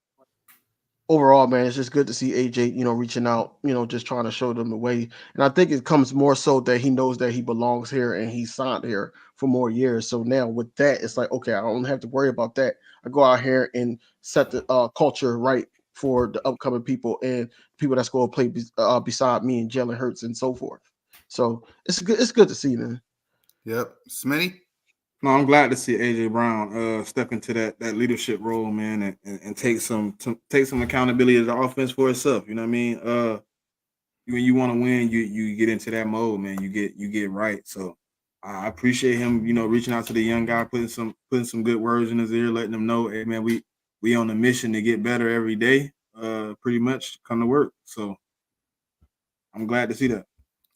overall, man, it's just good to see AJ, you know, reaching out, you know, just trying to show them the way. And I think it comes more so that he knows that he belongs here and he's signed here for more years. So now with that, it's like, okay, I don't have to worry about that. I go out here and set the culture right for the upcoming people and people that's going to play beside me and Jalen Hurts and so forth. So it's good to see, man. Yep. Smitty? No, I'm glad to see AJ Brown step into that leadership role, man, and take some accountability of the offense for itself. You know what I mean? When you want to win, you get into that mode, man. You get right. So I appreciate him, you know, reaching out to the young guy, putting some good words in his ear, letting them know, hey, man, we on a mission to get better every day. Pretty much come to work. So I'm glad to see that.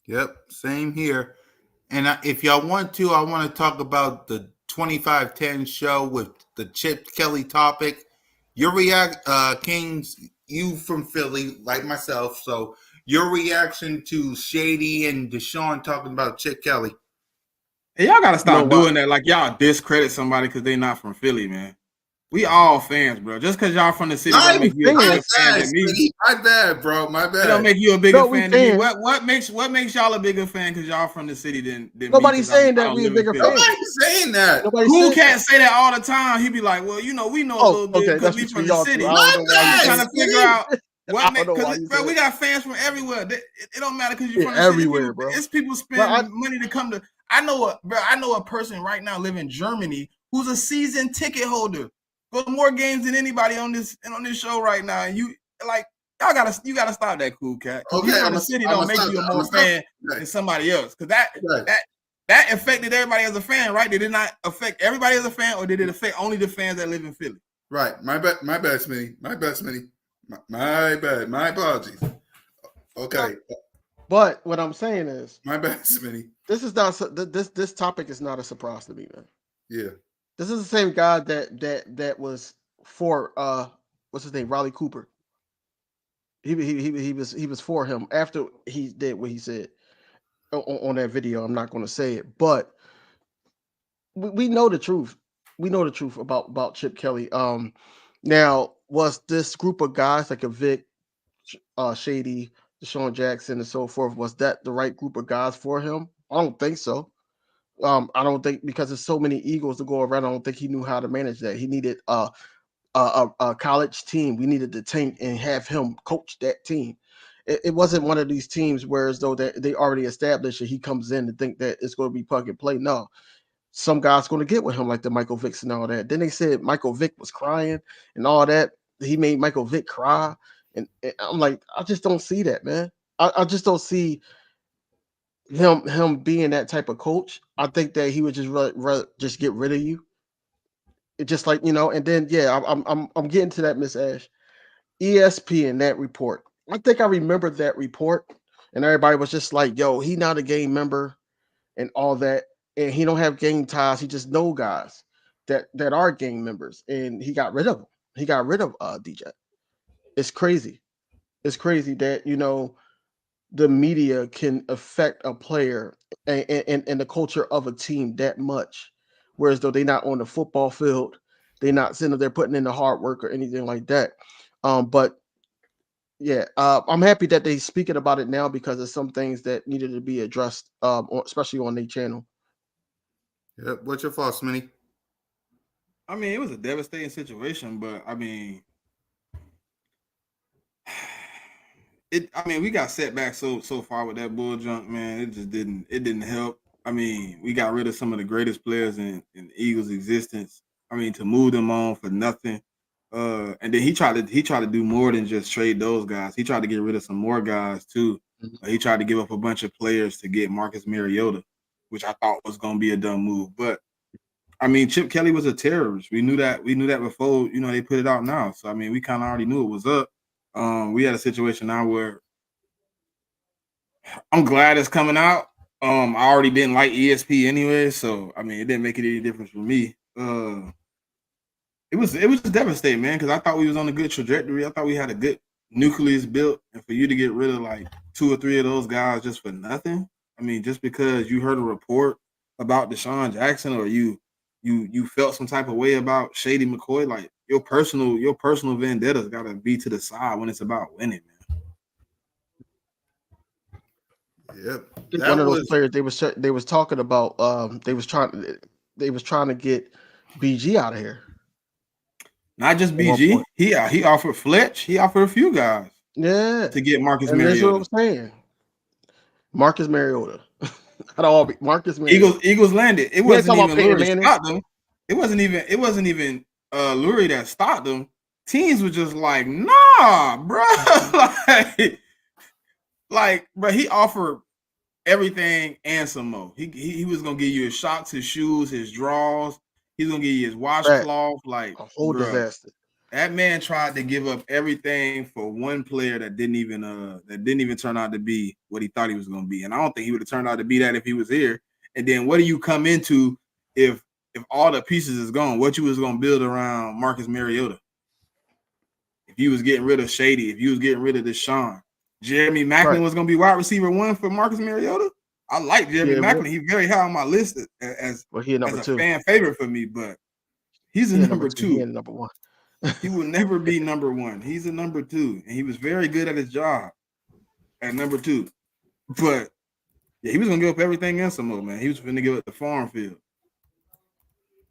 Yep, same here. And if y'all want to, I want to talk about the 2510 show with the Chip Kelly topic. Your Kings, you from Philly, like myself. So your reaction to Shady and Deshaun talking about Chip Kelly. Hey, y'all got to stop doing that. Like, y'all discredit somebody because they not from Philly, man. We all fans, bro. Just because y'all from the city don't make you a bigger fan than me. My bad, bro. My bad. It don't make you a bigger fan than me. What makes y'all a bigger fan because y'all from the city than Nobody's me? saying that we a bigger fan. Nobody's saying that. Who can't say that all the time? He be like, well, you know, we know a little bit because we from the city. I'm trying to figure out what makes, bro, we got fans from everywhere. It don't matter because you're from the everywhere, city. Bro. It's people spend money to come to. I know a person right now live in Germany who's a season ticket holder, go to more games than anybody on this show right now. And you like you gotta stop that, Cool Cat. Okay, you from the city don't make you a more fan than somebody else. Because that affected everybody as a fan, right? Did it not affect everybody as a fan, or did it affect only the fans that live in Philly? Right. My bad, Smitty. My bad. My apologies. Okay. But what I'm saying is, my bad, Smitty. This is not this topic is not a surprise to me, man. Yeah. This is the same guy that was for what's his name, Riley Cooper. He was for him after he did what he said on that video. I'm not going to say it, but we know the truth. We know the truth about Chip Kelly. Now, was this group of guys like a Vic, Shady, Deshaun Jackson, and so forth, was that the right group of guys for him? I don't think so. I don't think, because there's so many egos to go around, I don't think he knew how to manage that. He needed a college team. We needed to tank and have him coach that team. It wasn't one of these teams where as though they already established and he comes in to think that it's going to be plug and play. No, some guys going to get with him like the Michael Vicks and all that. Then they said Michael Vick was crying and all that. He made Michael Vick cry. And I'm like, I just don't see that, man. I just don't see him being that type of coach. I think that he would just just get rid of you. It just like, and then I'm getting to that, Miss Ash. ESPN, that report. I think I remember that report, and everybody was just like, yo, he not a game member and all that, and he don't have gang ties. He just know guys that are gang members, and he got rid of them. He got rid of DJ. It's crazy. It's crazy that the media can affect a player and the culture of a team that much, whereas though they're not on the football field, they're not sitting there putting in the hard work or anything like that. But yeah, I'm happy that they're speaking about it now because there's some things that needed to be addressed, especially on their channel. Yep. What's your thoughts, Smitty? I mean, it was a devastating situation, but I mean, we got set back so far with that bull junk, man. It just didn't help. I mean, we got rid of some of the greatest players in the Eagles' existence. I mean, to move them on for nothing. And then he tried to do more than just trade those guys. He tried to get rid of some more guys too. Mm-hmm. He tried to give up a bunch of players to get Marcus Mariota, which I thought was going to be a dumb move. But I mean, Chip Kelly was a terrorist. We knew that before, they put it out now. So I mean, we kind of already knew it was up. We had a situation now where I'm glad it's coming out. I already didn't like ESP anyway, so I mean, it didn't make any difference for me. It was just devastating, man, because I thought we was on a good trajectory. I thought we had a good nucleus built, and for you to get rid of like 2 or 3 of those guys just for nothing. I mean, just because you heard a report about Deshaun Jackson or you felt some type of way about Shady McCoy, like your personal vendettas got to be to the side when it's about winning, man. Yep. One of those players they was talking about. They was trying to get BG out of here. Not just BG. He offered Fletch. He offered a few guys. Yeah. To get Marcus Mariota. That's what I'm saying. Marcus Mariota. Marcus Mariota. Eagles landed. It wasn't even Lurie that stopped them. It wasn't even Lurie that stopped them. Teams were just like, nah, bro. Bro, he offered everything and some more. He was gonna give you his socks, his shoes, his drawers. He's gonna give you his washcloth. Like a whole disaster. That man tried to give up everything for one player that didn't even turn out to be what he thought he was gonna be. And I don't think he would have turned out to be that if he was here. And then what do you come into if all the pieces is gone? What you was gonna build around Marcus Mariota? If you was getting rid of Shady, if you was getting rid of Deshaun, Jeremy Maclin was gonna be wide receiver 1 for Marcus Mariota. I like Jeremy Maclin. He's very high on my list as a fan favorite for me, but he's a number 2. He number 1. He will never be number 1. He's a number 2, and he was very good at his job at number 2. But yeah, he was gonna give up everything else some more, man. He was going to give up the farm field.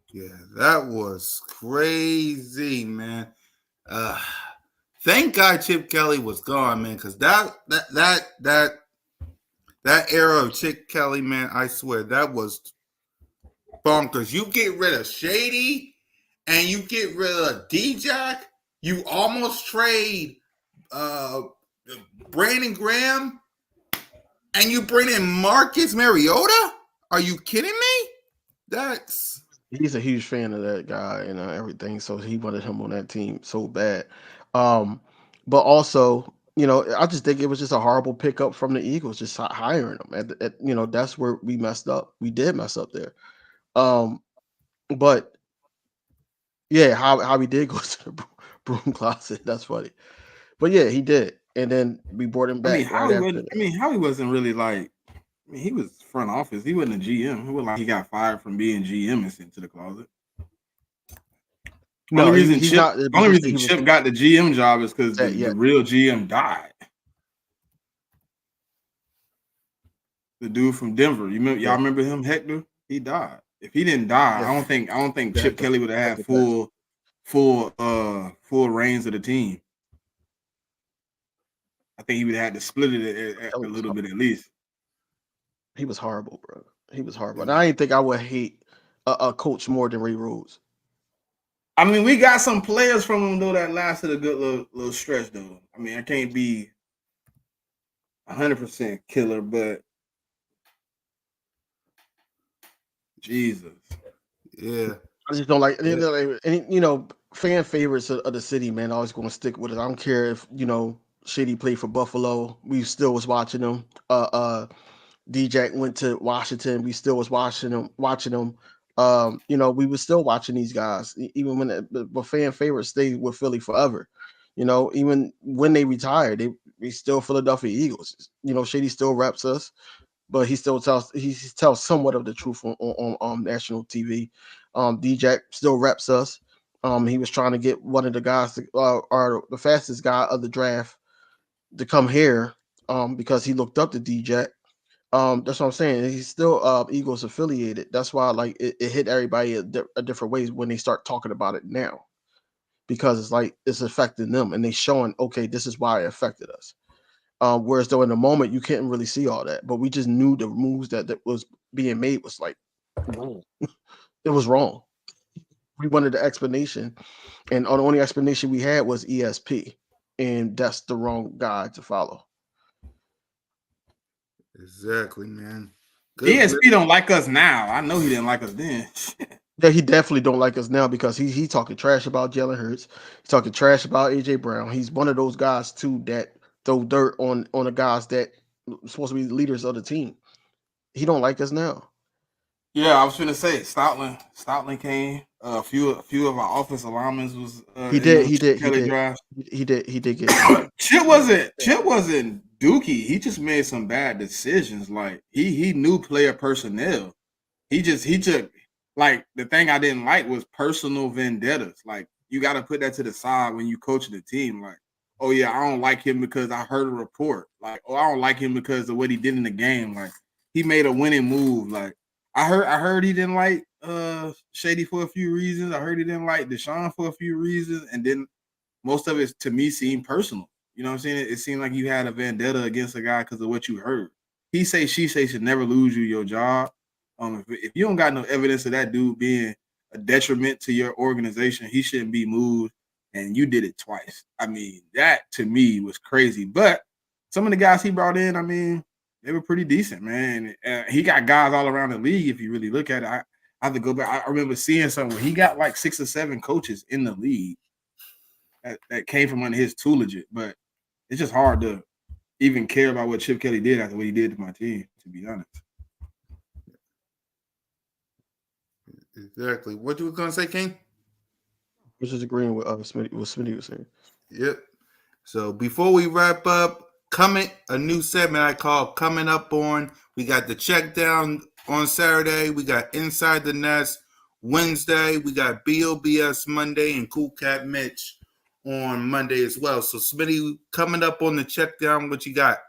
Yeah, that was crazy, man. Thank God Chip Kelly was gone, man, because that era of Chip Kelly, man, I swear that was bonkers. You get rid of Shady and you get rid of D-Jack. You almost trade Brandon Graham and you bring in Marcus Mariota? Are you kidding me? He's a huge fan of that guy and everything, so he wanted him on that team so bad. But also, I just think it was just a horrible pickup from the Eagles, just hiring him. That's where we messed up. We did mess up there. But yeah, how he did go to the broom closet. That's funny. But yeah, he did, and then we brought him back right after that. Howie wasn't really like. He was front office. He wasn't a GM. It was like he got fired from being GM and sent to the closet. No, only reason Chip got the GM job is because the real GM died. The dude from Denver. Y'all remember him, Hector? He died. If he didn't die, I don't think Chip Kelly would have had full reins of the team. I think he would have had to split it a little bit at least. He was horrible, bro. He was horrible. And I didn't think I would hate a coach more than Ray Rhodes. I mean, we got some players from him, though, that lasted a good little stretch, though. I mean, I can't be 100% killer, but Jesus. Yeah. I just don't like, fan favorites of the city, man, always going to stick with it. I don't care if, Shady played for Buffalo. We still was watching him. D-Jack went to Washington. We still was watching him. We were still watching these guys, even when the fan favorites stayed with Philly forever. Even when they retired, they still Philadelphia Eagles. Shady still reps us, but he still tells somewhat of the truth on national TV. D-Jack still reps us. He was trying to get one of the guys, or the fastest guy of the draft, to come here because he looked up to D-Jack. That's what I'm saying. He's still Eagles affiliated. That's why it hit everybody a different ways when they start talking about it now, because it's like it's affecting them and they showing, okay, this is why it affected us. Whereas though in the moment you couldn't really see all that, but we just knew the moves that was being made was like wrong. It was wrong. We wanted the explanation, and the only explanation we had was ESP, and that's the wrong guy to follow. Exactly, man. ESP don't like us now. I know he didn't like us then. Yeah, he definitely don't like us now because he talking trash about Jalen Hurts. He's talking trash about AJ Brown. He's one of those guys too that throw dirt on the guys that are supposed to be the leaders of the team. He don't like us now. Yeah, I was going to say Stoutland came. A few of our offensive linemen was. He did get. Chip wasn't dookie. He just made some bad decisions. Like he knew player personnel. He took, like, the thing I didn't like was personal vendettas. Like, you got to put that to the side when you coach the team. Like, oh yeah, I don't like him because I heard a report. Like, oh, I don't like him because of what he did in the game. Like, he made a winning move. Like, I heard he didn't like Shady for a few reasons. I heard he didn't like Deshaun for a few reasons, and then most of it to me seemed personal. You know what I'm saying? It seemed like you had a vendetta against a guy because of what you heard. He say, she say should never lose you your job. If you don't got no evidence of that dude being a detriment to your organization, he shouldn't be moved. And you did it twice. I mean, that to me was crazy. But some of the guys he brought in, I mean, they were pretty decent, man. He got guys all around the league. If you really look at it, I have to go back. I remember seeing something where he got like 6 or 7 coaches in the league that came from under his tutelage. But it's just hard to even care about what Chip Kelly did after what he did to my team, to be honest. Exactly. What you were gonna say, King? I was just agreeing with Smitty was saying. Yep. So before we wrap up, a new segment I call Coming Up On. We got the check down on Saturday. We got Inside the Nest Wednesday. We got BOBS Monday and Cool Cat Mitch on Monday as well. So Smitty, coming up on the check down, what you got?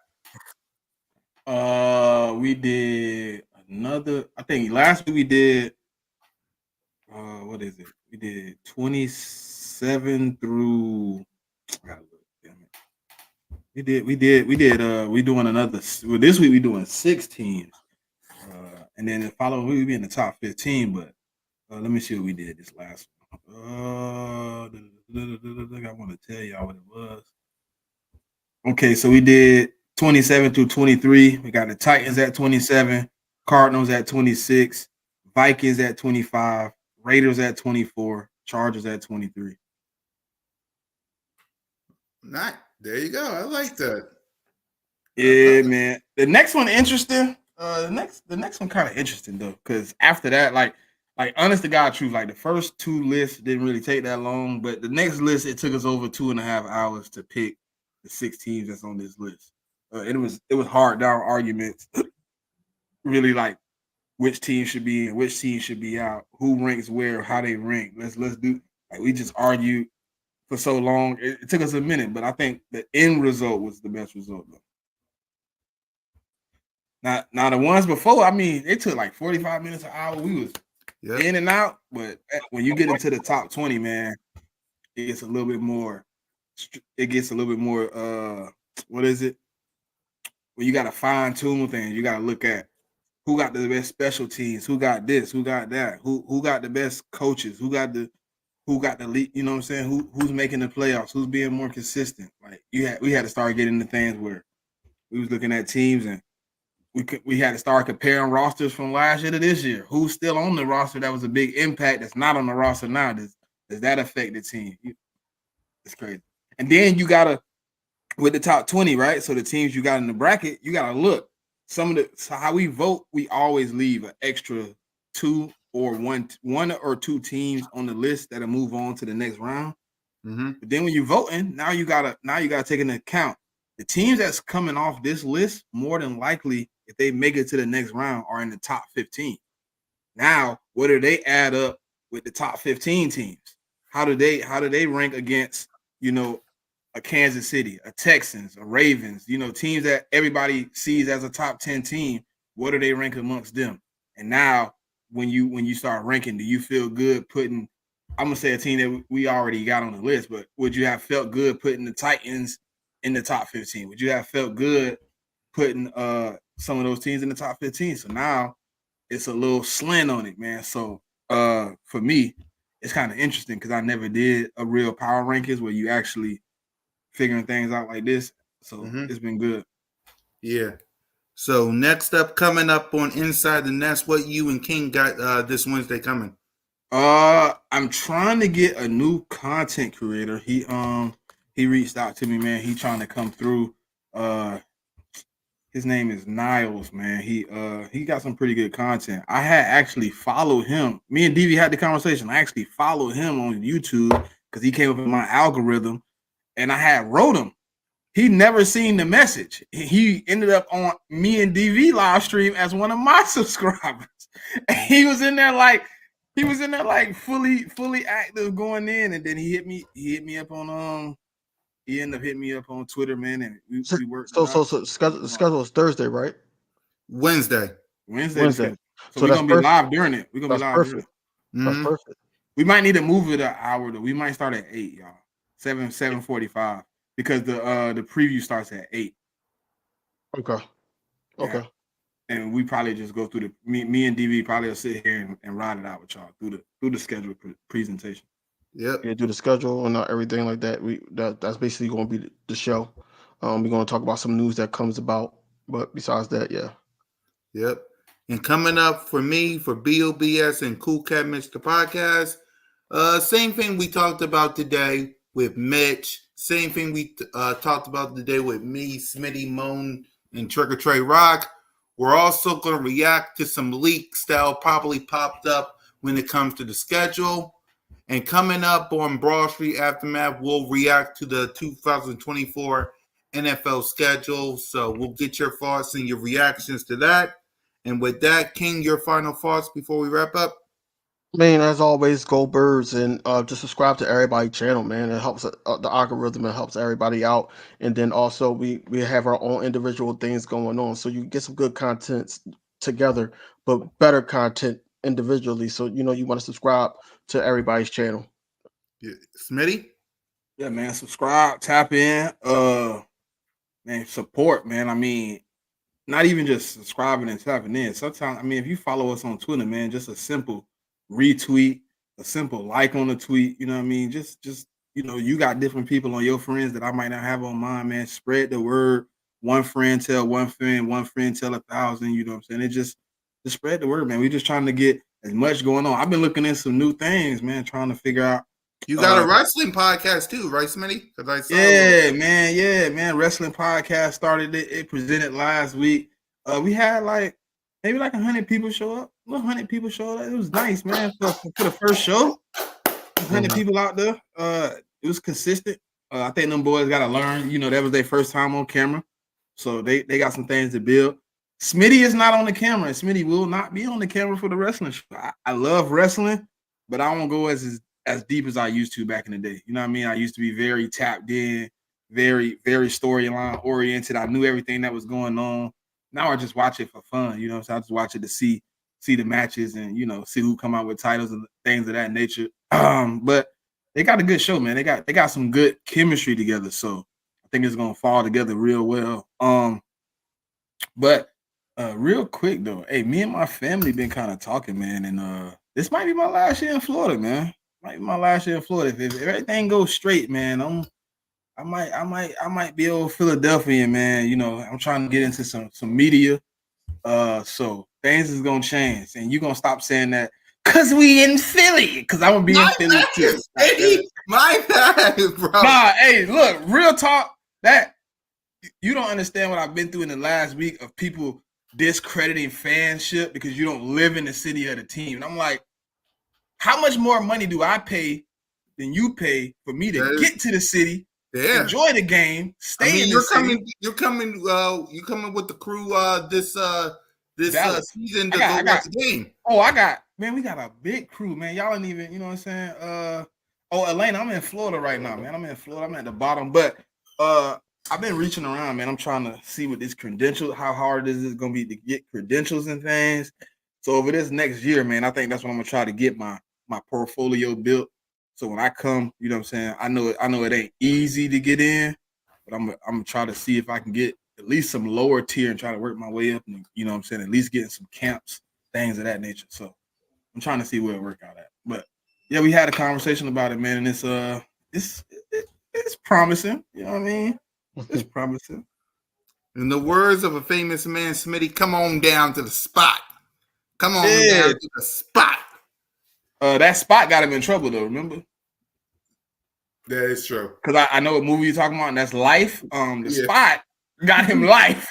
We did another. I think last week we did. What is it? We did 27 through. Damn it. We doing another. Well, this week we doing 16. And then the following week, we'll be in the top 15. But let me see what we did this last one. I want to tell y'all what it was. Okay, so we did 27 through 23. We got the Titans at 27, Cardinals at 26, Vikings at 25, Raiders at 24, Chargers at 23. There you go. I like that. Yeah, man. The next one interesting. The next one kind of interesting though, because after that, like honest to God truth, like the first two lists didn't really take that long, but the next list it took us over 2.5 hours to pick the 6 teams that's on this list. It was hard down arguments, really like which team should be in, which team should be out, who ranks where, how they rank. Let's do like we just argued for so long. It took us a minute, but I think the end result was the best result though. Now the ones before, I mean, it took like 45 minutes, an hour. We was in and out, but when you get into the top 20, man, it gets a little bit more. It gets a little bit more. What is it? Well, you got to fine tune things. You got to look at who got the best special teams, who got this, who got that, who got the best coaches, who got the lead. You know what I'm saying? Who's making the playoffs? Who's being more consistent? Like we had to start getting into things where we was looking at teams and. We had to start comparing rosters from last year to this year. Who's still on the roster that was a big impact that's not on the roster now? Does that affect the team? It's crazy. And then you gotta with the top 20, right? So the teams you got in the bracket, you gotta look. So how we vote, we always leave an extra one or two teams on the list that'll move on to the next round. Mm-hmm. But then when you're voting, now you gotta take into account the teams that's coming off this list more than likely. If they make it to the next round, are in the top 15. Now, what do they add up with the top 15 teams? How do they rank against, a Kansas City, a Texans, a Ravens, teams that everybody sees as a top 10 team? What do they rank amongst them? And now, when you start ranking, do you feel good putting? I'm gonna say a team that we already got on the list, but would you have felt good putting the Titans in the top 15? Would you have felt good putting some of those teams in the top 15? So now it's a little slant on it, man. So for me, it's kind of interesting because I never did a real power rankings where you actually figuring things out like this. So It's been good. Yeah. So next up, coming up on Inside the Nest, what you and King got this Wednesday coming? I'm trying to get a new content creator. He reached out to me, man. He trying to come through. His name is Niles, man. He got some pretty good content. I had actually followed him. Me and DV had the conversation. I actually followed him on YouTube because he came up in my algorithm, and I had wrote him. He never seen the message. He ended up on me and DV live stream as one of my subscribers. And he was in there like fully active going in, and then he hit me up on He ended up hitting me up on Twitter, man, and we worked. So schedule is Thursday, right? Wednesday. So we're gonna be live during it. We're gonna be live. Perfect. That's perfect. We might need to move it an hour though. We might start at 8, y'all. 7:45 because the preview starts at 8. Okay. Yeah. And we probably just go through me and DV probably will sit here and ride it out with y'all through the schedule presentation. Yep. Yeah, do the schedule and everything like that. That's basically going to be the show. We're going to talk about some news that comes about, but besides that, yeah. Yep. And coming up for me, for BOBS and Cool Cat Mitch the podcast, same thing we talked about today with Mitch. Same thing we talked about today with me, Smitty, Moan, and Trigger Trey Rock. We're also going to react to some leaks that probably popped up when it comes to the schedule. And coming up on Broad Street Aftermath, we'll react to the 2024 NFL schedule. So we'll get your thoughts and your reactions to that. And with that, King, your final thoughts before we wrap up? Man, as always, go Birds, and just subscribe to everybody's channel, man. It helps the algorithm. It helps everybody out. And then also we have our own individual things going on. So you get some good content together, but better content individually. So, you want to subscribe to everybody's channel. Yeah. Smitty? Yeah, man. Subscribe, tap in, man, support, man. I mean, not even just subscribing and tapping in. Sometimes, I mean, if you follow us on Twitter, man, just a simple retweet, a simple like on a tweet, you know what I mean? Just you got different people on your friends that I might not have on mine, man. Spread the word. One friend tell one friend tell 1,000, you know what I'm saying? It just spread the word, man. We just trying to get as much going on. I've been looking at some new things, man, trying to figure out. You got a wrestling podcast too, right, Smitty? Because I saw. Yeah, man. Wrestling podcast started it. It presented last week. We had maybe 100 people show up. 100 people showed up. It was nice, man. For the first show, 100 people out there. It was consistent. I think them boys got to learn. You know, that was their first time on camera, so they got some things to build. Smitty is not on the camera. Smitty will not be on the camera for the wrestling show. I love wrestling, but I won't go as deep as I used to back in the day. You know what I mean? I used to be very tapped in, very, very storyline oriented. I knew everything that was going on. Now I just watch it for fun. You know, so I just watch it to see the matches and, you know, see who come out with titles and things of that nature. But they got a good show, man. They got some good chemistry together. So I think it's gonna fall together real well. But real quick though, hey, me and my family been kind of talking, man, and this might be my last year in Florida, man. Might be my last year in Florida. If everything goes straight, man, I might be old Philadelphia, man. You know, I'm trying to get into some media. So things is gonna change, and you're gonna stop saying that because we in Philly. Because I'm gonna be in Philly too. My bad, bro. Nah, hey, look, real talk. That you don't understand what I've been through in the last week of people discrediting fanship because you don't live in the city of the team. And I'm like, how much more money do I pay than you pay for me to get to the city, enjoy the game, stay in the city? You're coming with the crew this season to go watch the game. Oh, we got a big crew, man. Y'all ain't even, you know what I'm saying? Elena, I'm in Florida right now, man. I'm at the bottom, but I've been reaching around, man. I'm trying to see what this credential, how hard is it going to be to get credentials and things. So over this next year, man, I think that's what I'm going to try to get my portfolio built. So when I come, you know what I'm saying? I know it ain't easy to get in, but I'm going to try to see if I can get at least some lower tier and try to work my way up and, you know what I'm saying, at least getting some camps, things of that nature. So I'm trying to see where it work out at. But yeah, we had a conversation about it, man, and it's promising, you know what I mean? It's promising. In the words of a famous man, Smitty, come on down to the spot. Come on down to the spot. That spot got him in trouble, though, remember? That is true. Because I know what movie you're talking about, and that's Life. The spot got him life.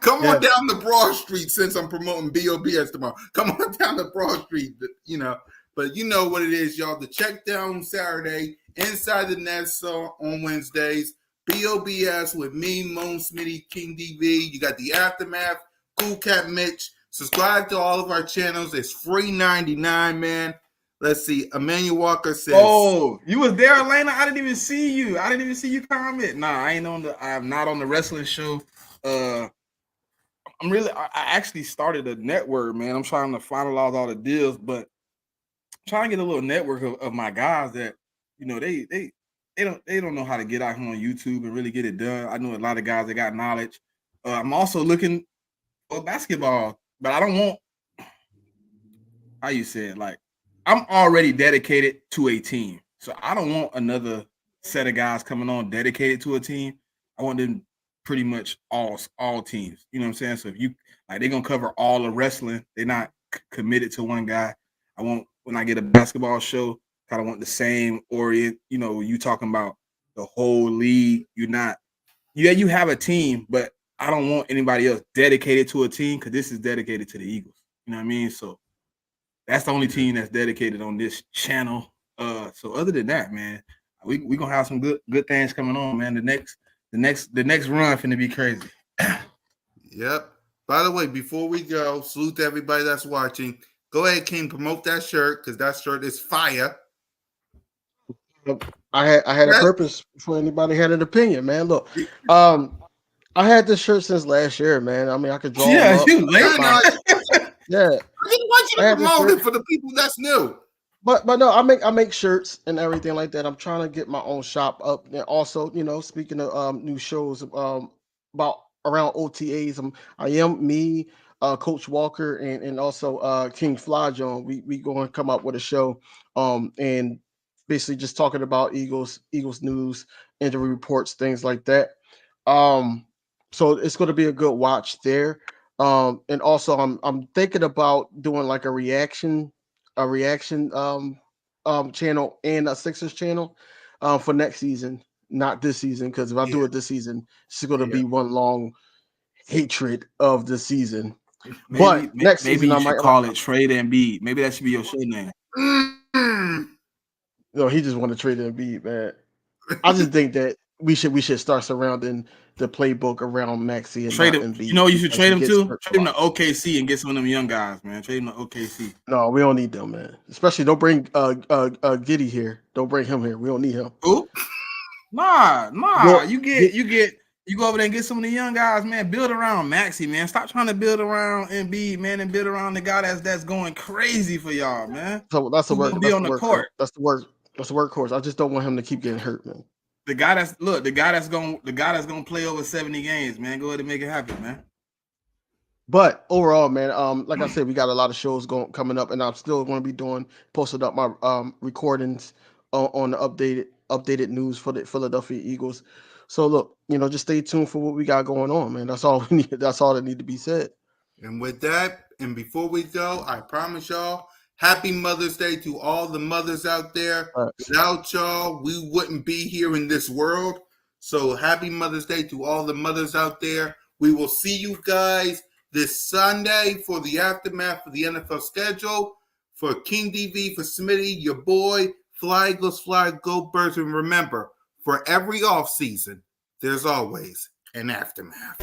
Come on down the Broad Street since I'm promoting BOBS tomorrow. Come on down the Broad Street, you know. But you know what it is, y'all. The check down Saturday, Inside the Nets on Wednesdays, BOBS with me, Moan Smitty, King DV. You got the Aftermath, Cool Cat Mitch. Subscribe to all of our channels. It's free $99, man. Let's see. Emmanuel Walker says, "Oh, you was there, Elena? I didn't even see you. I didn't even see you comment. Nah, I'm not on the wrestling show. I actually started a network, man. I'm trying to finalize all the deals, but I'm trying to get a little network of my guys that, you know, they don't know how to get out here on YouTube and really get it done. I know a lot of guys that got knowledge. I'm also looking for basketball, but I don't want, how you say it, like, I'm already dedicated to a team. So I don't want another set of guys coming on dedicated to a team. I want them pretty much all teams. You know what I'm saying? So if you like, they're gonna cover all the wrestling. They're not committed to one guy. I want, when I get a basketball show, kind of want the same orient. You know, you talking about the whole league. You're not, you have a team, but I don't want anybody else dedicated to a team because this is dedicated to the Eagles. You know what I mean? So that's the only team that's dedicated on this channel. So other than that, man, we gonna have some good things coming on, man. The next run finna be crazy. Yep. By the way, before we go, salute to everybody that's watching. Go ahead, King, promote that shirt because that shirt is fire. I had a purpose before anybody had an opinion, man. Look, I had this shirt since last year, man. I mean, I could draw. Yeah, you late. Yeah. I didn't want you to promote it for the people that's new. But no, I make shirts and everything like that. I'm trying to get my own shop up, and also, speaking of new shows, about around OTAs, I am me, Coach Walker, and also King Fly John. We going to come up with a show, and basically just talking about Eagles news, injury reports, things like that. So it's going to be a good watch there. And also I'm thinking about doing like a reaction channel and a Sixers channel for next season, not this season, because if I do it this season, it's going to be one long hatred of the season. But next season, you should call it Trade Embiid. Maybe that should be your show name. No, he just want to trade Embiid, man. I just think that we should start surrounding the playbook around Maxey and trade him. Embiid. You know, you should trade him too. Trade him to OKC and get some of them young guys, man. Trade him to OKC. No, we don't need them, man. Especially don't bring Giddy here. Don't bring him here. We don't need him. Who? Nah. You go over there and get some of the young guys, man. Build around Maxey, man. Stop trying to build around Embiid, man, and build around the guy that's going crazy for y'all, man. So that's the work. Be on the court. That's the work. That's the workhorse. I just don't want him to keep getting hurt, man. The guy that's gonna play over 70 games, man. Go ahead and make it happen, man. But overall, man, like I said, we got a lot of shows coming up, and I'm still going to be posted up my recordings on the updated news for the Philadelphia Eagles. So look, just stay tuned for what we got going on, man. That's all we need. That's all that need to be said. And with that, and before we go, I promise y'all, happy Mother's Day to all the mothers out there. Without y'all, we wouldn't be here in this world. So happy Mother's Day to all the mothers out there. We will see you guys this Sunday for the aftermath of the NFL schedule. For King DV, for Smitty, your boy, Fly Eagles, Fly, Go Birds. And remember, for every offseason, there's always an aftermath.